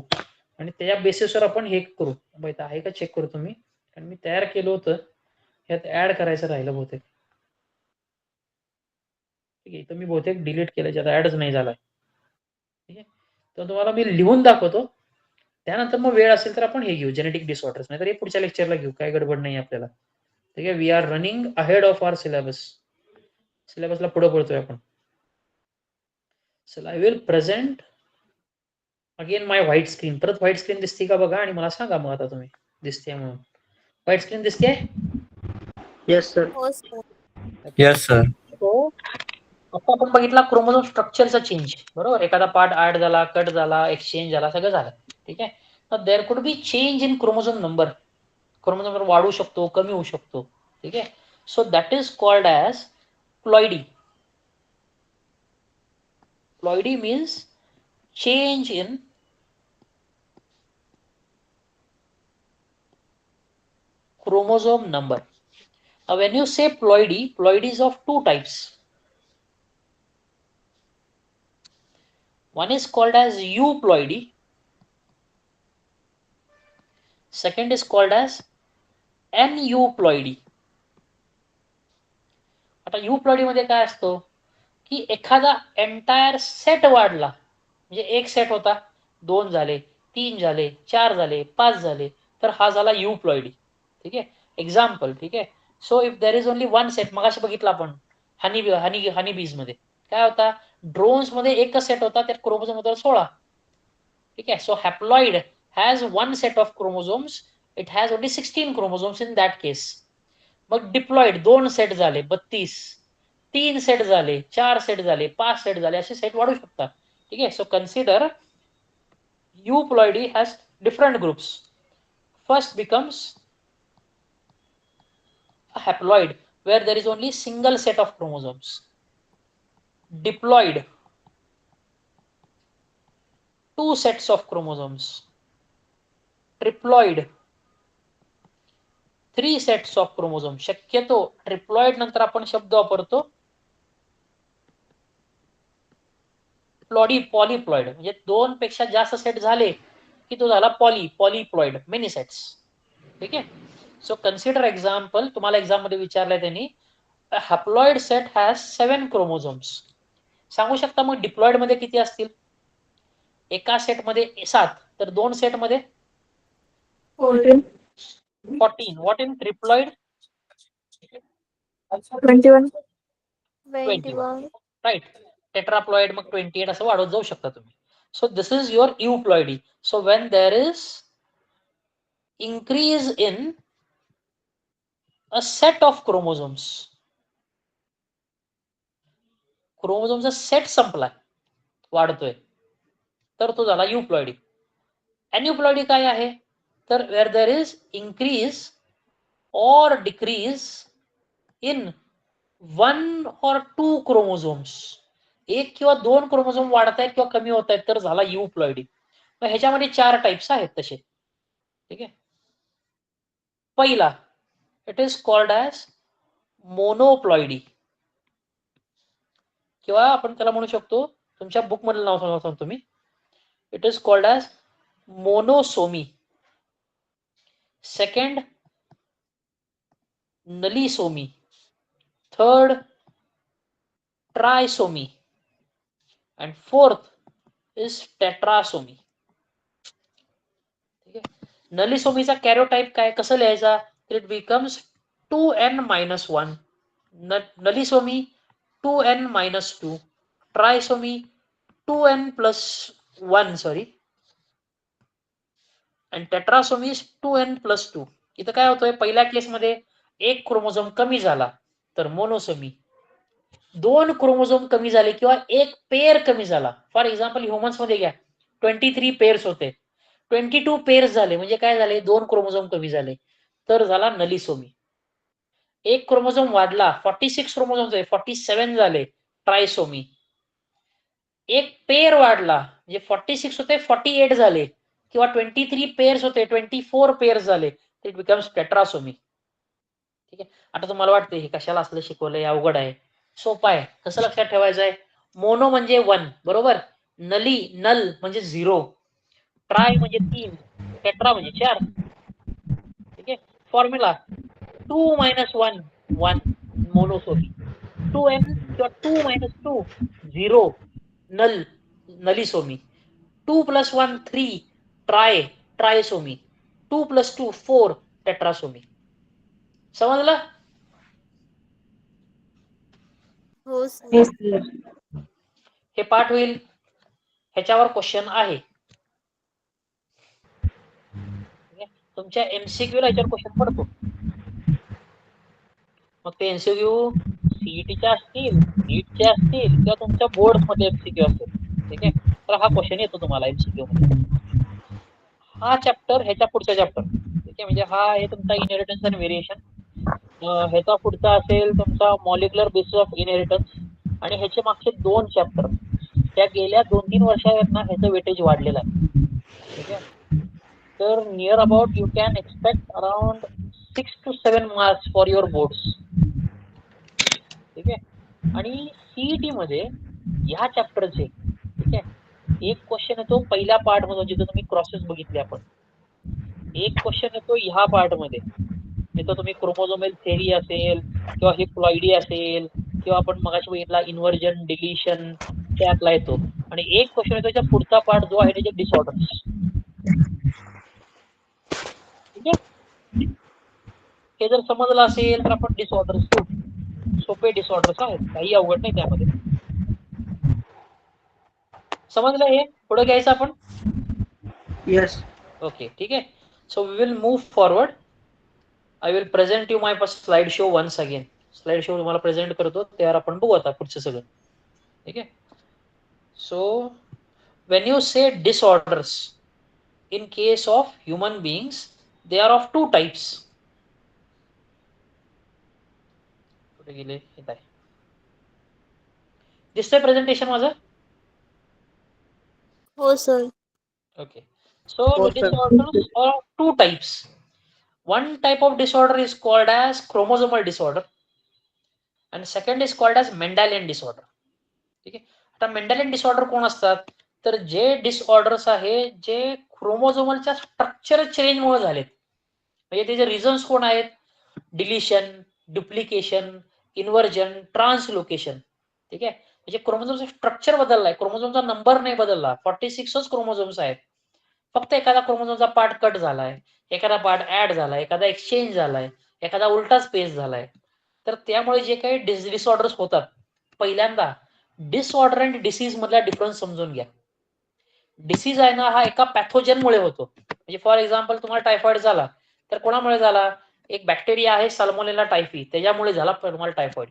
आणि त्याच्या बेसिसवर आपण हे करू. इथं आहे का चेक करू तुम्ही, कारण मी तयार केलं होतं, ह्यात ऍड करायचं राहिलं बहुतेक, ठीक आहे. इथं मी बहुतेक डिलीट केलं, ज्यात ऍडच नाही झालाय, ठीक आहे. तर तुम्हाला मी लिहून दाखवतो, त्यानंतर मग वेळ असेल तर आपण हे घेऊ, जेनेटिक डिसऑर्डर्स, नाहीतर हे पुढच्या लेक्चरला घेऊ, काय गडबड नाही आपल्याला, ठीक आहे. We are running ahead of our syllabus, सिलेबसला पुढे पडतोय आपण. चल, I will present again my white screen. परत व्हाईट स्क्रीन दिसते का बघा आणि मला सांगा मग आता तुम्ही दिसते म्हणून. व्हाईट स्क्रीन दिसते? Yes sir. हो सर. Yes sir. तो आता आपण बघितला क्रोमोझोम स्ट्रक्चरचा चेंज, बरोबर, एखादा पार्ट ऍड झाला, कट झाला, एक्सचेंज झाला, सगळं झालं, ठीक आहे. तर there could be change in chromosome number, chromosome number वाढू शकतो, कमी होऊ शकतो, ठीक आहे. So that is called as ploidy. Ploidy means change in chromosome number. Now when you say ploidy, ploidy is of 2 types. One is called as euploidy, second is called as aneuploidy. आता euploidy मध्ये काय असतो की एखादा entire set वाढला, म्हणजे एक set होता, 2 झाले, 3 झाले, 4 झाले, 5 झाले, तर हा झाला euploidy, ठीक आहे. एक्झाम्पल, ठीक आहे. So if there is only 1 set, मगाशी बघितलं आपण हनी बीज मध्ये काय होता, ड्रोन्स मध्ये एकच सेट होता, त्यात क्रोमोझोम होता 16, ठीक आहे. So haploid has 1 set of chromosomes, it has only 16 chromosomes in that case. मग डिप्लॉइड 2 सेट झाले 32, 3 सेट झाले, 4 सेट झाले, 5 सेट झाले, असे सेट वाढू शकतात. ठीक आहे. So consider euploidy has different groups. First becomes a haploid where there is only single set of chromosomes. Diploid, two sets of chromosomes. Triploid, three sets of chromosomes. शक्यतो triploid नंतर आपण शब्द वापरतो पॉलीप्लॉइड, म्हणजे दोन पेक्षा जास्त सेट झाले की तो झाला पॉलीप्लॉइड, मेनी सेट्स. ठीक आहे. सो कन्सिडर एक्झाम्पल, तुम्हाला एक्झाम मध्ये विचारलंय त्यांनी, a haploid set has 7 chromosomes. सांगू शकता मग डिप्लॉइड मध्ये किती असतील? एका सेट मध्ये 7, तर दोन सेट मध्ये 14. 14. What in triploid? 21. 21. Right. Tetraploid मग 28 असं वाढवत जाऊ शकता तुम्ही. So this is your euploidy. So when there is increase in a set of chromosomes, क्रोमोझोमचा सेट संपला, वाढतोय, तर तो झाला euploidy. Aneuploidy काय आहे? तर where there is increase or decrease in 1 or 2 chromosomes, एक किंवा दोन क्रोमोझोम वाढत आहेत किंवा कमी होत आहेत, तर झाला euploidy. मग ह्याच्यामध्ये 4 टाइप्स आहेत तसे. ठीक आहे. पहिला, इट इज कॉल्ड ॲज मोनोप्लॉइडी, किंवा आपण त्याला म्हणू शकतो, तुमच्या बुक मधलं नाव सांगतो मी, it is called as monosomy. Second, nullisomy. Third, trisomy. And fourth is tetrasomy. ठीक आहे. नलीसोमीचा कॅरोटाइप काय, कसं लिहायचा? It becomes 2n-1. Nullisomy 2n-2. Trisomy 2n+1, sorry, आणि टेट्रासोमी 2n+2. इथं काय होतंय, पहिल्या केसमध्ये एक क्रोमोझोम कमी झाला तर मोनोसोमी, दोन क्रोमोझोम कमी झाले किंवा एक पेअर कमी झाला, फॉर एक्झाम्पल ह्युमन्स मध्ये घ्या, 23 पेअर्स होते, 22 पेअर्स झाले, म्हणजे काय झाले, दोन क्रोमोझोम कमी झाले, तर झाला नलीसोमी. एक क्रोमोझोम वाढला, 46 क्रोमोझोम 47 झाले, ट्रायसोमी. एक पेअर वाढला, म्हणजे 46 होते 48 झाले, किंवा 23 पेअर्स होते 24 पेअर्स झाले, इट बिकम्स टेट्रासोमी. ठीक आहे. आता तुम्हाला वाटते हे कशाला असलं शिकवलंय, अवघड आहे. सोपं आहे. कसं लक्षात ठेवायचं आहे? मोनो म्हणजे 1, बरोबर, नल म्हणजे 0, ट्राय म्हणजे 3, टेट्रा म्हणजे 4. ठीक आहे. फॉर्म्युला 2-1 1 मोनोसोमी, 2n किंवा 2-2 0 नलीसोमी, 2+1 3 ट्रायसोमी, 2+2 4 टेट्रासोमी. समजलं? हो सर. Yes, sir. हे पाठ होईल, ह्याच्यावर क्वेश्चन आहे. तुमच्या एमसीक्यू ला ह्याच्यावर क्वेश्चन पडतो. मग ते एमसीक्यू सीईटीच्या असतील, नीटच्या असतील, किंवा तुमच्या बोर्ड मध्ये एमसीक्यू असेल. ठीक आहे. तर हा क्वेश्चन येतो तुम्हाला एमसीक्यू मध्ये. हा चॅप्टर ह्याच्या पुढचा चॅप्टर. ठीक आहे. म्हणजे हा आहे तुमचा इनहेरिटन्स अँड व्हेरिएशन. ह्याचा पुढचा असेल तुमचा मॉलिक्युलर बेसिस ऑफ इनहेरिटन्स, आणि ह्याचे मागचे 2 चॅप्टर त्या गेल्या 2-3 वर्षांना ह्याचं वेटेज वाढलेलं आहे. ठीक आहे. तर near about you can expect around 6 to 7 marks for your boards. ठीक आहे. आणि सीईटी मध्ये ह्या चॅप्टरचे, ठीक आहे, एक क्वेश्चन येतो पहिल्या पार्ट मधून, जिथे तुम्ही क्रॉसेस बघितले आपण. एक क्वेश्चन येतो ह्या पार्ट मध्ये, जिथं तुम्ही क्रोमोझोमल थेरी असेल, किंवा हिप्लॉइडी असेल, किंवा आपण मगाशी बघितला इन्व्हर्जन, डिलिशन, त्यातला येतो. आणि एक क्वेश्चन येतो त्याच्या पुढचा पार्ट जो आहे त्याचे डिसऑर्डर्स. ठीक आहे. हे जर समजलं असेल तर आपण डिसऑर्डर्स, सोपे डिसऑर्डर्स आहेत, काही अवघड नाही त्यामध्ये. समजलं? हे पुढे घ्यायचं आपण. येस. ओके. ठीक आहे. So we will move forward. I will present you my slide show once again. Slide show तुम्हाला प्रेझेंट करतो, त्यावर आपण बघू आता पुढचं सगळं. ठीक आहे. So when you say disorders in case of human beings, they are of two types. कुठे गेले? येत आहे. दिसतंय प्रेझेंटेशन माझं? हो sir. Okay. So Oh, the sir. disorders are two types. One type of disorder is called as chromosomal disorder, and second is called as Mendelian disorder. ठीक आहे. आता मेंडेलियन डिसऑर्डर कोण असतात? तर जे डिसऑर्डर्स आहे जे क्रोमोझोमलच्या स्ट्रक्चर चेंजमुळे झालेत. म्हणजे त्याचे रिझन्स कोण आहेत? Deletion, duplication, inversion, translocation. ठीक आहे. म्हणजे क्रोमोझोमचा स्ट्रक्चर बदललाय, क्रोमोझोमचा नंबर नाही बदलला. 46च क्रोमोझोम्स आहेत. फक्त एखादा क्रोमोझोमचा पार्ट कट झालाय, एखादा पार्ट ऍड झालाय, एखादा एक्सचेंज झालाय, एखादा उलटा स्पेस झालाय. तर त्यामुळे जे काही डिसऑर्डर्स होतात, पहिल्यांदा डिसऑर्डर अँड डिसीज मधला डिफरन्स समजून घ्या. डिसीज आहे ना हा एका पॅथोजनमुळे होतो. म्हणजे फॉर एक्झाम्पल तुम्हाला टायफॉइड झाला तर कोणामुळे झाला? एक बॅक्टेरिया आहे साल्मोनेला टायफी, त्याच्यामुळे झाला तुम्हाला टायफॉइड.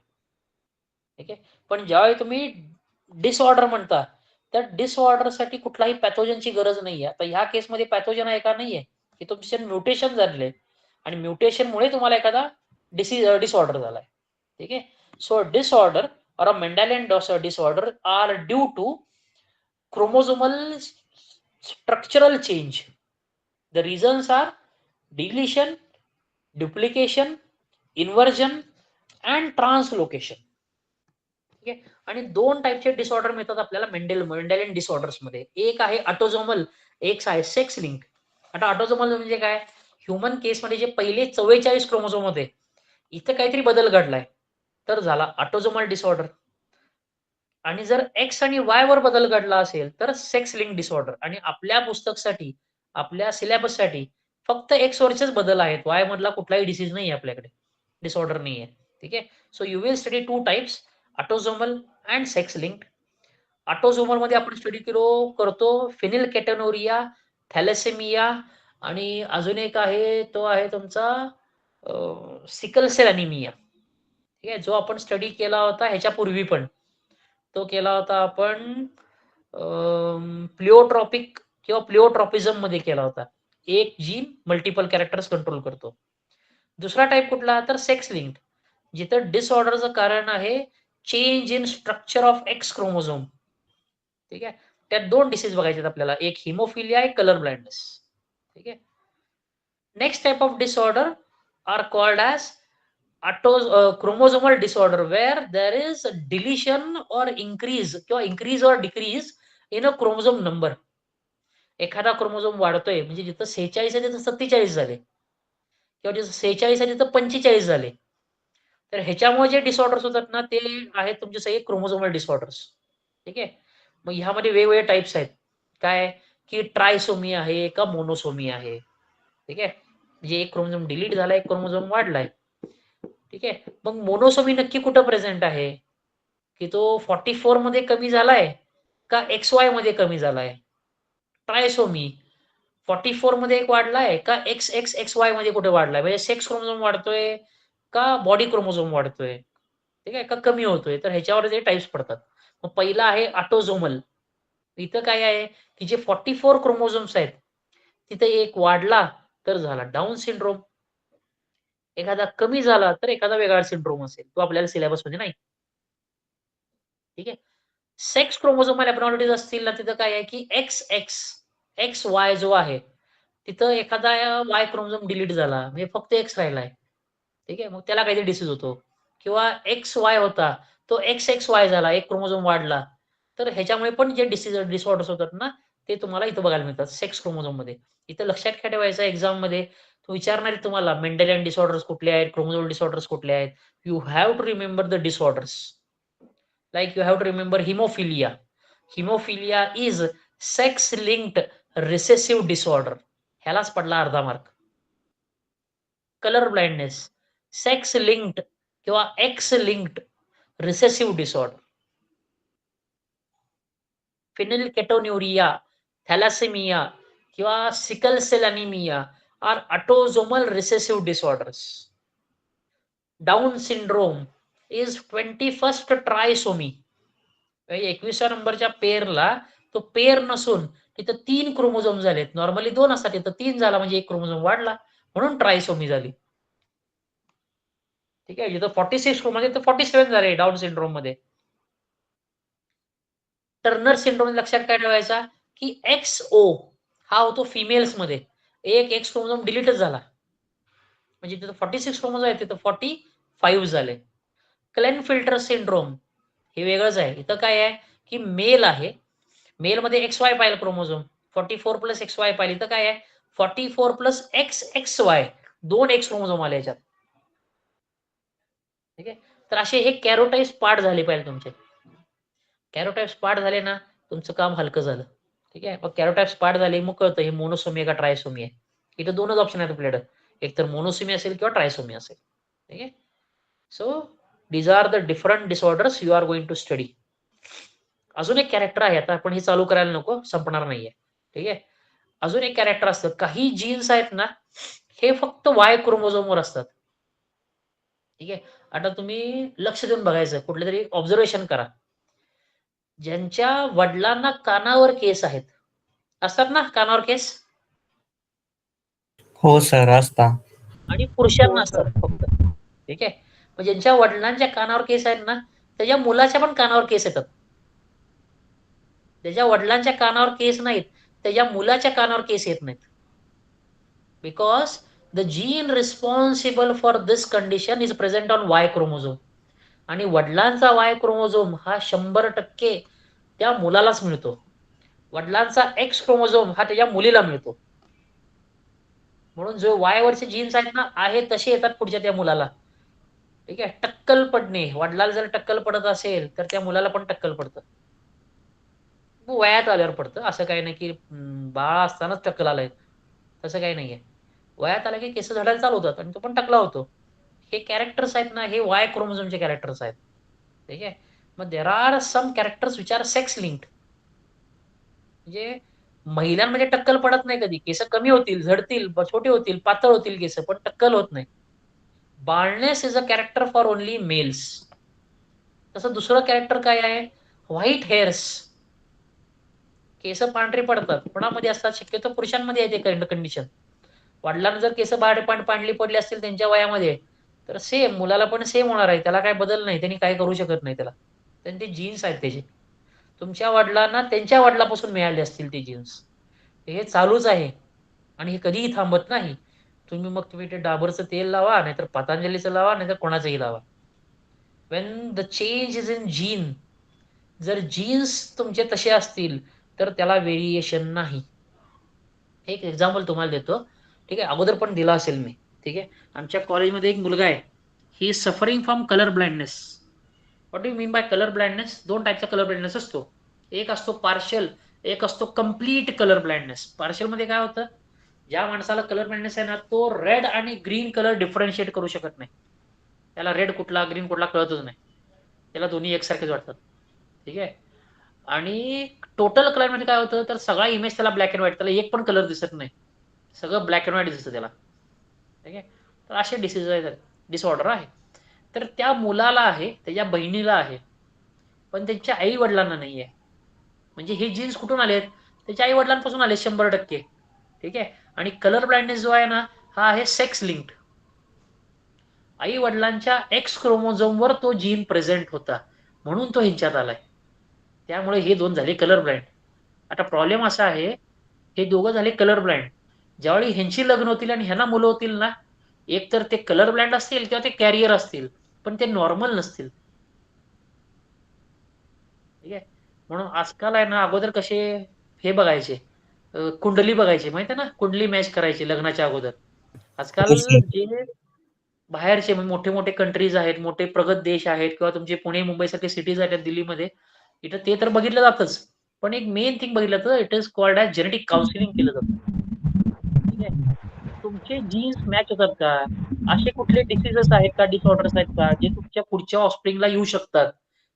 ठीक आहे. पण ज्यावेळी तुम्ही डिसऑर्डर म्हणता त्या डिसऑर्डरसाठी कुठलाही पॅथोजनची गरज नाहीये. आता ह्या केसमध्ये पॅथोजन आहे का? नाहीये. की तुमचे म्युटेशन झाले आणि म्युटेशनमुळे तुम्हाला एखादा डिसऑर्डर झालाय. ठीक आहे. So disorder or a Mendelian disorder are due to chromosomal structural change. The reasons are deletion, duplication, inversion and translocation. ठीक आहे. आणि दोन टाईपचे डिसऑर्डर मिळतात आपल्याला मेंडेलियन डिसऑर्डर्स मध्ये. एक आहे ऑटोझोमल, एक आहे सेक्स लिंक. आता ऑटोझोमल म्हणजे काय? ह्युमन केसमध्ये जे पहिले 44 क्रोमोझोम होते, इथं काहीतरी बदल घडलाय तर झाला ऑटोझोमल डिसऑर्डर. आणि जर एक्स आणि वाय वर बदल घडला असेल तर सेक्स लिंक डिसऑर्डर. आणि आपल्या पुस्तकसाठी, आपल्या सिलेबससाठी फक्त एक्स वरचेच बदल आहेत, वाय मधला कुठलाही डिसीज नाही आहे आपल्याकडे, डिसऑर्डर नाही आहे. ठीक आहे. So you will study two types, autosomal and sex linked. Autosomal मध्ये आपण स्टडी करतो फिनिल केटोनुरिया, थॅलेसेमिया आणि अजून एक आहे तो आहे तुमचा सिकल सेल अनिमिया. ठीक आहे. जो आपण स्टडी केला होता ह्याच्यापूर्वी पण, तो केला होता आपण प्लिओट्रॉपिक किंवा प्लिओट्रॉपिझम मध्ये केला होता. एक जीन मल्टिपल कॅरेक्टर्स कंट्रोल करतो. दुसरा टाइप कुठला? तर सेक्स लिंक्ड, जिथं डिसऑर्डरचं कारण आहे change in structure of X chromosome. ठीक आहे. त्यात दोन डिसीज बघायचे आपल्याला, एक हिमोफिलिया, एक कलर ब्लाइंडनेस. ठीक आहे. Next type of disorder are called as chromosomal disorder where there is deletion or increase किंवा increase or decrease in a chromosome number. एखादा क्रोमोझोम वाढतोय म्हणजे जिथं 46 आहे तिथं 47 झाले किंवा जिथं 46 आहे तिथं 45 झाले. तर ह्याच्यामुळे जे डिसऑर्डर्स होतात ना ते आहेत तुमचे सगळे क्रोमोझोमल डिसऑर्डर्स. ठीक आहे. मग ह्यामध्ये वेगवेगळे टाइप्स आहेत. काय की ट्रायसोमी आहे का मोनोसोमी आहे. ठीक आहे. म्हणजे एक क्रोमोझोम डिलीट झालाय, एक क्रोमोझोम वाढलाय. ठीक आहे. मग मोनोसोमी नक्की कुठं प्रेझेंट आहे? की तो 44 मध्ये कमी झालाय का XY मध्ये कमी झालाय? ट्रायसोमी 44 मध्ये एक वाढलाय का XXXY मध्ये कुठे वाढलाय? म्हणजे सेक्स क्रोमोझोम वाढतोय का बॉडी क्रोमोझोम वाढतोय? ठीक आहे. का कमी होतोय? तर ह्याच्यावर जे टाइप्स पडतात. मग पहिला आहे ऑटोझोमल. इथं काय आहे की जे 44 क्रोमोझोम्स आहेत तिथे एक वाढला तर झाला डाऊन सिंड्रोम, एखादा कमी झाला तर एखादा वेगळा सिंड्रोम असेल, तो आपल्याला सिलेबस मध्ये नाही. ठीक आहे. सेक्स क्रोमोझोमल ॲबनॉर्मलिटीज असतील ना तिथं काय आहे की XY जो आहे तिथं एखादा वाय क्रोमोझोम डिलीट झाला म्हणजे फक्त एक्स राहिलाय. ठीक आहे. मग त्याला काहीतरी डिसीज होतो. किंवा XY होता तो XXY झाला, एक क्रोमोझोम वाढला. तर ह्याच्यामुळे पण जे डिसऑर्डर्स होतात ना ते तुम्हाला इथं बघायला मिळतात सेक्स क्रोमोझोम मध्ये. इथं लक्षात काय ठेवायचं एक्झाम मध्ये तो विचारणार आहे तुम्हाला मेंडेलियन डिसऑर्डर्स कुठले आहेत, क्रोमोझोमल डिसऑर्डर्स कुठले आहेत. You have to remember the disorders. Like you have to remember hemophilia. Hemophilia is sex linked recessive disorder. ह्यालाच पडला अर्धा मार्क. कलर ब्लाइंडनेस सेक्स लिंक्ड किंवा X linked recessive disorder. Phenylketonuria, thalassaemia किंवा sickle cell anaemia are autosomal recessive disorders. Down syndrome is 21st trisomy. 21व्या नंबरच्या पेअरला तो पेअर नसून तिथं 3 क्रोमोझोम झालेत. नॉर्मली 2 असतात, तिथं 3 झाला म्हणजे 1 क्रोमोझोम वाढला म्हणून ट्रायसोमी झाली. ठीक आहे. जिथं 46 मध्ये तर 47 झाले डाऊन सिंड्रोम मध्ये. टर्नर सिंड्रोम लक्षात काय ठेवायचा की XO हा होतो फिमेल्स मध्ये. एक एक्स क्रोमोझोम डिलीटच झाला. म्हणजे तिथं 46 क्रोमोझोम आहे तिथं 45 झाले. क्लेनफिल्टर सिंड्रोम हे वेगळंच आहे. इथं काय आहे की मेल आहे. मेलमध्ये XY पाहिलं क्रोमोझोम 44 प्लस XY पाहिलं. इथं काय आहे 44 प्लस XXY 2 एक्स क्रोमोझोम आले याच्यात. ठीक आहे. तर असे हे कॅरोटाइप्स पार्ट झाले पाहिजे तुमचे. कॅरोटाइप्स पार्ट झाले ना तुमचं काम हलकं झालं. ठीक आहे. मग कॅरोटाइप्स पार्ट झाले मग कळतं हे मोनोसोमी आहे का ट्रायसोमी आहे. इथं दोनच ऑप्शन आहेत आपल्याकडे. एक तर मोनोसोमी असेल किंवा ट्रायसोमी असेल. ठीक आहे. So these are the different disorders you are going to study. अजून एक कॅरेक्टर आहे आता आपण हे चालू करायला नको संपणार नाहीये. ठीक आहे. अजून एक कॅरेक्टर असतं काही जीन्स आहेत ना हे फक्त Y क्रोमोझोमवर असतात. ठीक आहे. आता तुम्ही लक्ष देऊन बघायचं कुठलं तरी ऑब्झर्वेशन करा. ज्यांच्या वडिलांना कानावर केस आहेत असतात ना कानावर केस हो सर असता. आणि पुरुषांना हो असतात सर. फक्त. ठीक आहे. मग ज्यांच्या वडिलांच्या कानावर केस आहेत ना त्याच्या मुलाच्या पण कानावर केस येतात. त्याच्या वडिलांच्या कानावर केस नाहीत त्याच्या मुलाच्या कानावर केस येत नाहीत. Because the gene responsible for this condition is present on Y chromosome. आणि वडिलांचा Y क्रोमोझोम हा 100% त्या मुलालाच मिळतो. वडिलांचा X क्रोमोझोम हा त्याच्या मुलीला मिळतो. म्हणून जो Y वरचे जीन्स आहेत ना आहे तसे येतात पुढच्या त्या मुलाला. ठीक आहे. टक्कल पडणे वडिलाला जर टक्कल पडत असेल तर त्या मुलाला पण टक्कल पडतं. वयात आल्यावर पडतं असं काही नाही की बाळ असतानाच टक्कल आलंय तसं काही नाहीये. वयात आलं की केस झडायला चालू होतात आणि तो पण टकला होतो. हे कॅरेक्टर्स आहेत ना हे Y क्रोमोझोमचे कॅरेक्टर्स आहेत. ठीक आहे. मग there are some characters which are sex linked. म्हणजे महिलांमध्ये टक्कल पडत नाही कधी. केस कमी होतील, झडतील, छोटे होतील, पातळ होतील केस पण टक्कल होत नाही. Baldness is a character for only mails. तसं दुसरं कॅरेक्टर काय आहे व्हाईट हेअर्स. केस पांढरे पडतात कोणामध्ये असतात शक्यतो पुरुषांमध्ये आहे ते कंडिशन. वडिलांना जर केस पांढरी पडली असतील त्यांच्या वयामध्ये तर सेम मुलाला पण सेम होणार आहे. त्याला काय बदल नाही. त्यांनी काय करू शकत नाही त्याला. त्यांचे जीन्स आहेत त्याचे. तुमच्या वडिलांना त्यांच्या वडिलापासून मिळाले असतील ते जीन्स. हे चालूच आहे आणि हे कधीही थांबत नाही. तुम्ही ते डाबरचं तेल लावा नाहीतर पतंजलीचं लावा नाहीतर कोणाचंही लावा. Wien the change is in gene जर जीन्स तुमचे तसे असतील तर त्याला व्हेरिएशन नाही. एक एक्झाम्पल तुम्हाला देतो. ठीक आहे. अगोदर पण दिला असेल मी. ठीक आहे. आमच्या कॉलेजमध्ये एक मुलगा आहे. He is suffering from colour blindness. What do you mean bye colour blindness? 2 टाईपचा कलर ब्लाइंडनेस असतो. एक असतो पार्शियल, एक असतो कंप्लीट कलर ब्लाइंडनेस. पार्शियल मध्ये काय होतं ज्या माणसाला कलर ब्लाइंडनेस आहे ना तो रेड आणि ग्रीन कलर डिफरन्शिएट करू शकत नाही. त्याला रेड कुठला ग्रीन कुठला कळतच नाही. त्याला दोन्ही एकसारखेच वाटतात. ठीक आहे. आणि टोटल कलर मध्ये काय होतं तर सगळा इमेज त्याला ब्लॅक अँड व्हाईट त्याला एक पण कलर दिसत नाही. सगळं ब्लॅक अँड व्हाईट दिसतं त्याला. ठीक आहे. तर असे डिसीज आहेत डिसऑर्डर आहे. तर त्या मुलाला आहे त्याच्या बहिणीला आहे पण त्यांच्या आई वडिलांना नाही आहे. म्हणजे हे जीन्स कुठून आलेत त्याच्या आई वडिलांपासून आले 100%. ठीक आहे. आणि कलर ब्लाइंडनेस जो आहे ना हा आहे सेक्स लिंक्ड. आई वडिलांच्या X क्रोमोझोमवर तो जीन प्रेझेंट होता म्हणून तो ह्यांच्यात आलाय. त्यामुळे हे 2 झाले कलर ब्लाइंड. आता प्रॉब्लेम असा आहे हे दोघं झाले कलर ब्लाइंड. ज्यावेळी ह्यांची लग्न होतील आणि ह्यांना मुलं होतील ना एक तर ते कलर ब्लाइंड असतील किंवा ते कॅरियर असतील पण ते नॉर्मल नसतील. ठीक आहे. म्हणून आजकाल आहे ना अगोदर कसे हे बघायचे कुंडली बघायची माहिती आहे ना कुंडली मॅच करायची लग्नाच्या अगोदर. आजकाल जे बाहेरचे मोठे मोठे कंट्रीज आहेत मोठे प्रगत देश आहेत किंवा तुमचे पुणे मुंबई सारखे सिटीज आहेत दिल्लीमध्ये इथं ते तर बघितलं जातच. पण एक मेन थिंग बघितलं तर it is called as genetic counselling केलं जातं. ठीक आहे. तुमचे जीन्स मॅच होतात का असे कुठले डिसीजेस आहेत का डिसऑर्डर्स आहेत का जे तुमच्या पुढच्या ऑफस्प्रिंगला येऊ शकतात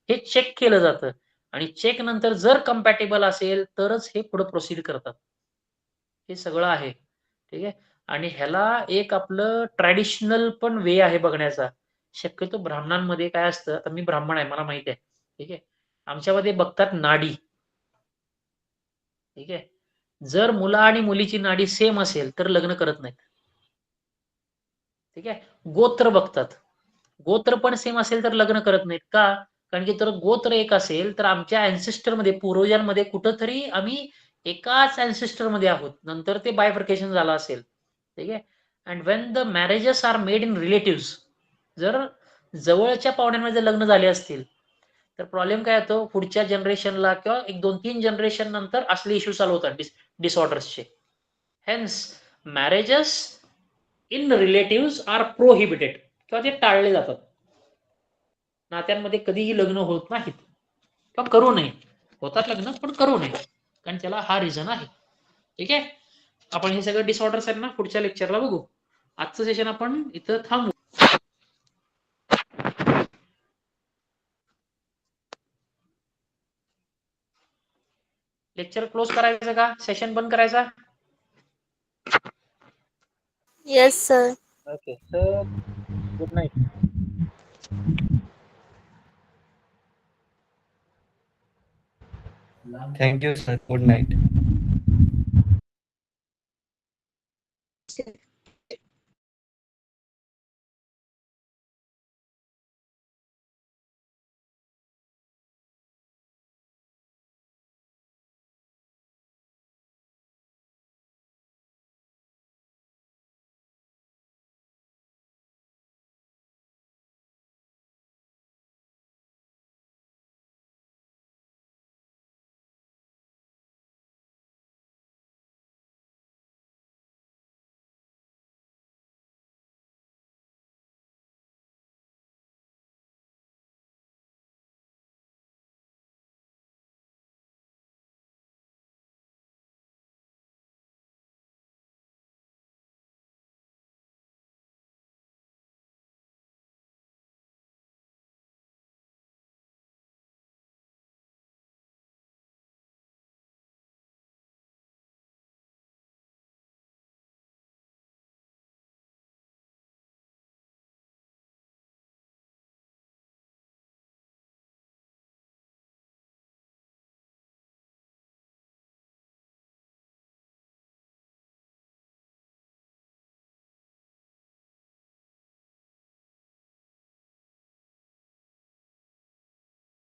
हे चेक केलं जातं. आणि चेक नंतर जर कम्पॅटेबल असेल तरच हे पुढे प्रोसीड करतात. हे सगळं आहे. ठीक आहे. आणि ह्याला एक आपलं ट्रॅडिशनल पण वे आहे बघण्याचा. शक्यतो ब्राह्मणांमध्ये काय असतं आता मी ब्राह्मण आहे मला माहिती आहे. ठीक आहे. आमच्यामध्ये बघतात नाडी. ठीक आहे. जर मुला आणि मुलीची नाडी सेम असेल तर लग्न करत नाहीत. ठीक आहे. गोत्र बघतात. गोत्र पण सेम असेल तर लग्न करत नाहीत. का? कारण की जर गोत्र एक असेल तर आमच्या अँसेस्टर मध्ये पूर्वजांमध्ये कुठंतरी आम्ही एकाच अँसेस्टर मध्ये आहोत. नंतर ते बायफर्केशन झालं असेल. ठीक आहे. And when the marriages are made in relative, जर जवळच्या पाहुण्यांमध्ये लग्न झाले असतील तर प्रॉब्लेम काय होतो, पुढच्या जनरेशनला किंवा एक 2-3 जनरेशन नंतर असले इश्यू चालू होतात डिसऑर्डर्सचे. Hence marriages in relative are prohibited किंवा ते टाळले जातात. नात्यांमध्ये कधीही लग्न होत नाहीत किंवा करू नये. होतात लग्न पण करू नये, कारण त्याला हा रिझन आहे. ठीक आहे. आपण हे सगळं डिसऑर्डर्स आहेत ना पुढच्या लेक्चरला बघू. आजचं सेशन आपण इथं थांबू. लेक्चर क्लोज करायचं का? सेशन बंद करायचा? Yes sir. ओके. तर good night. Thank you, sir. Good night.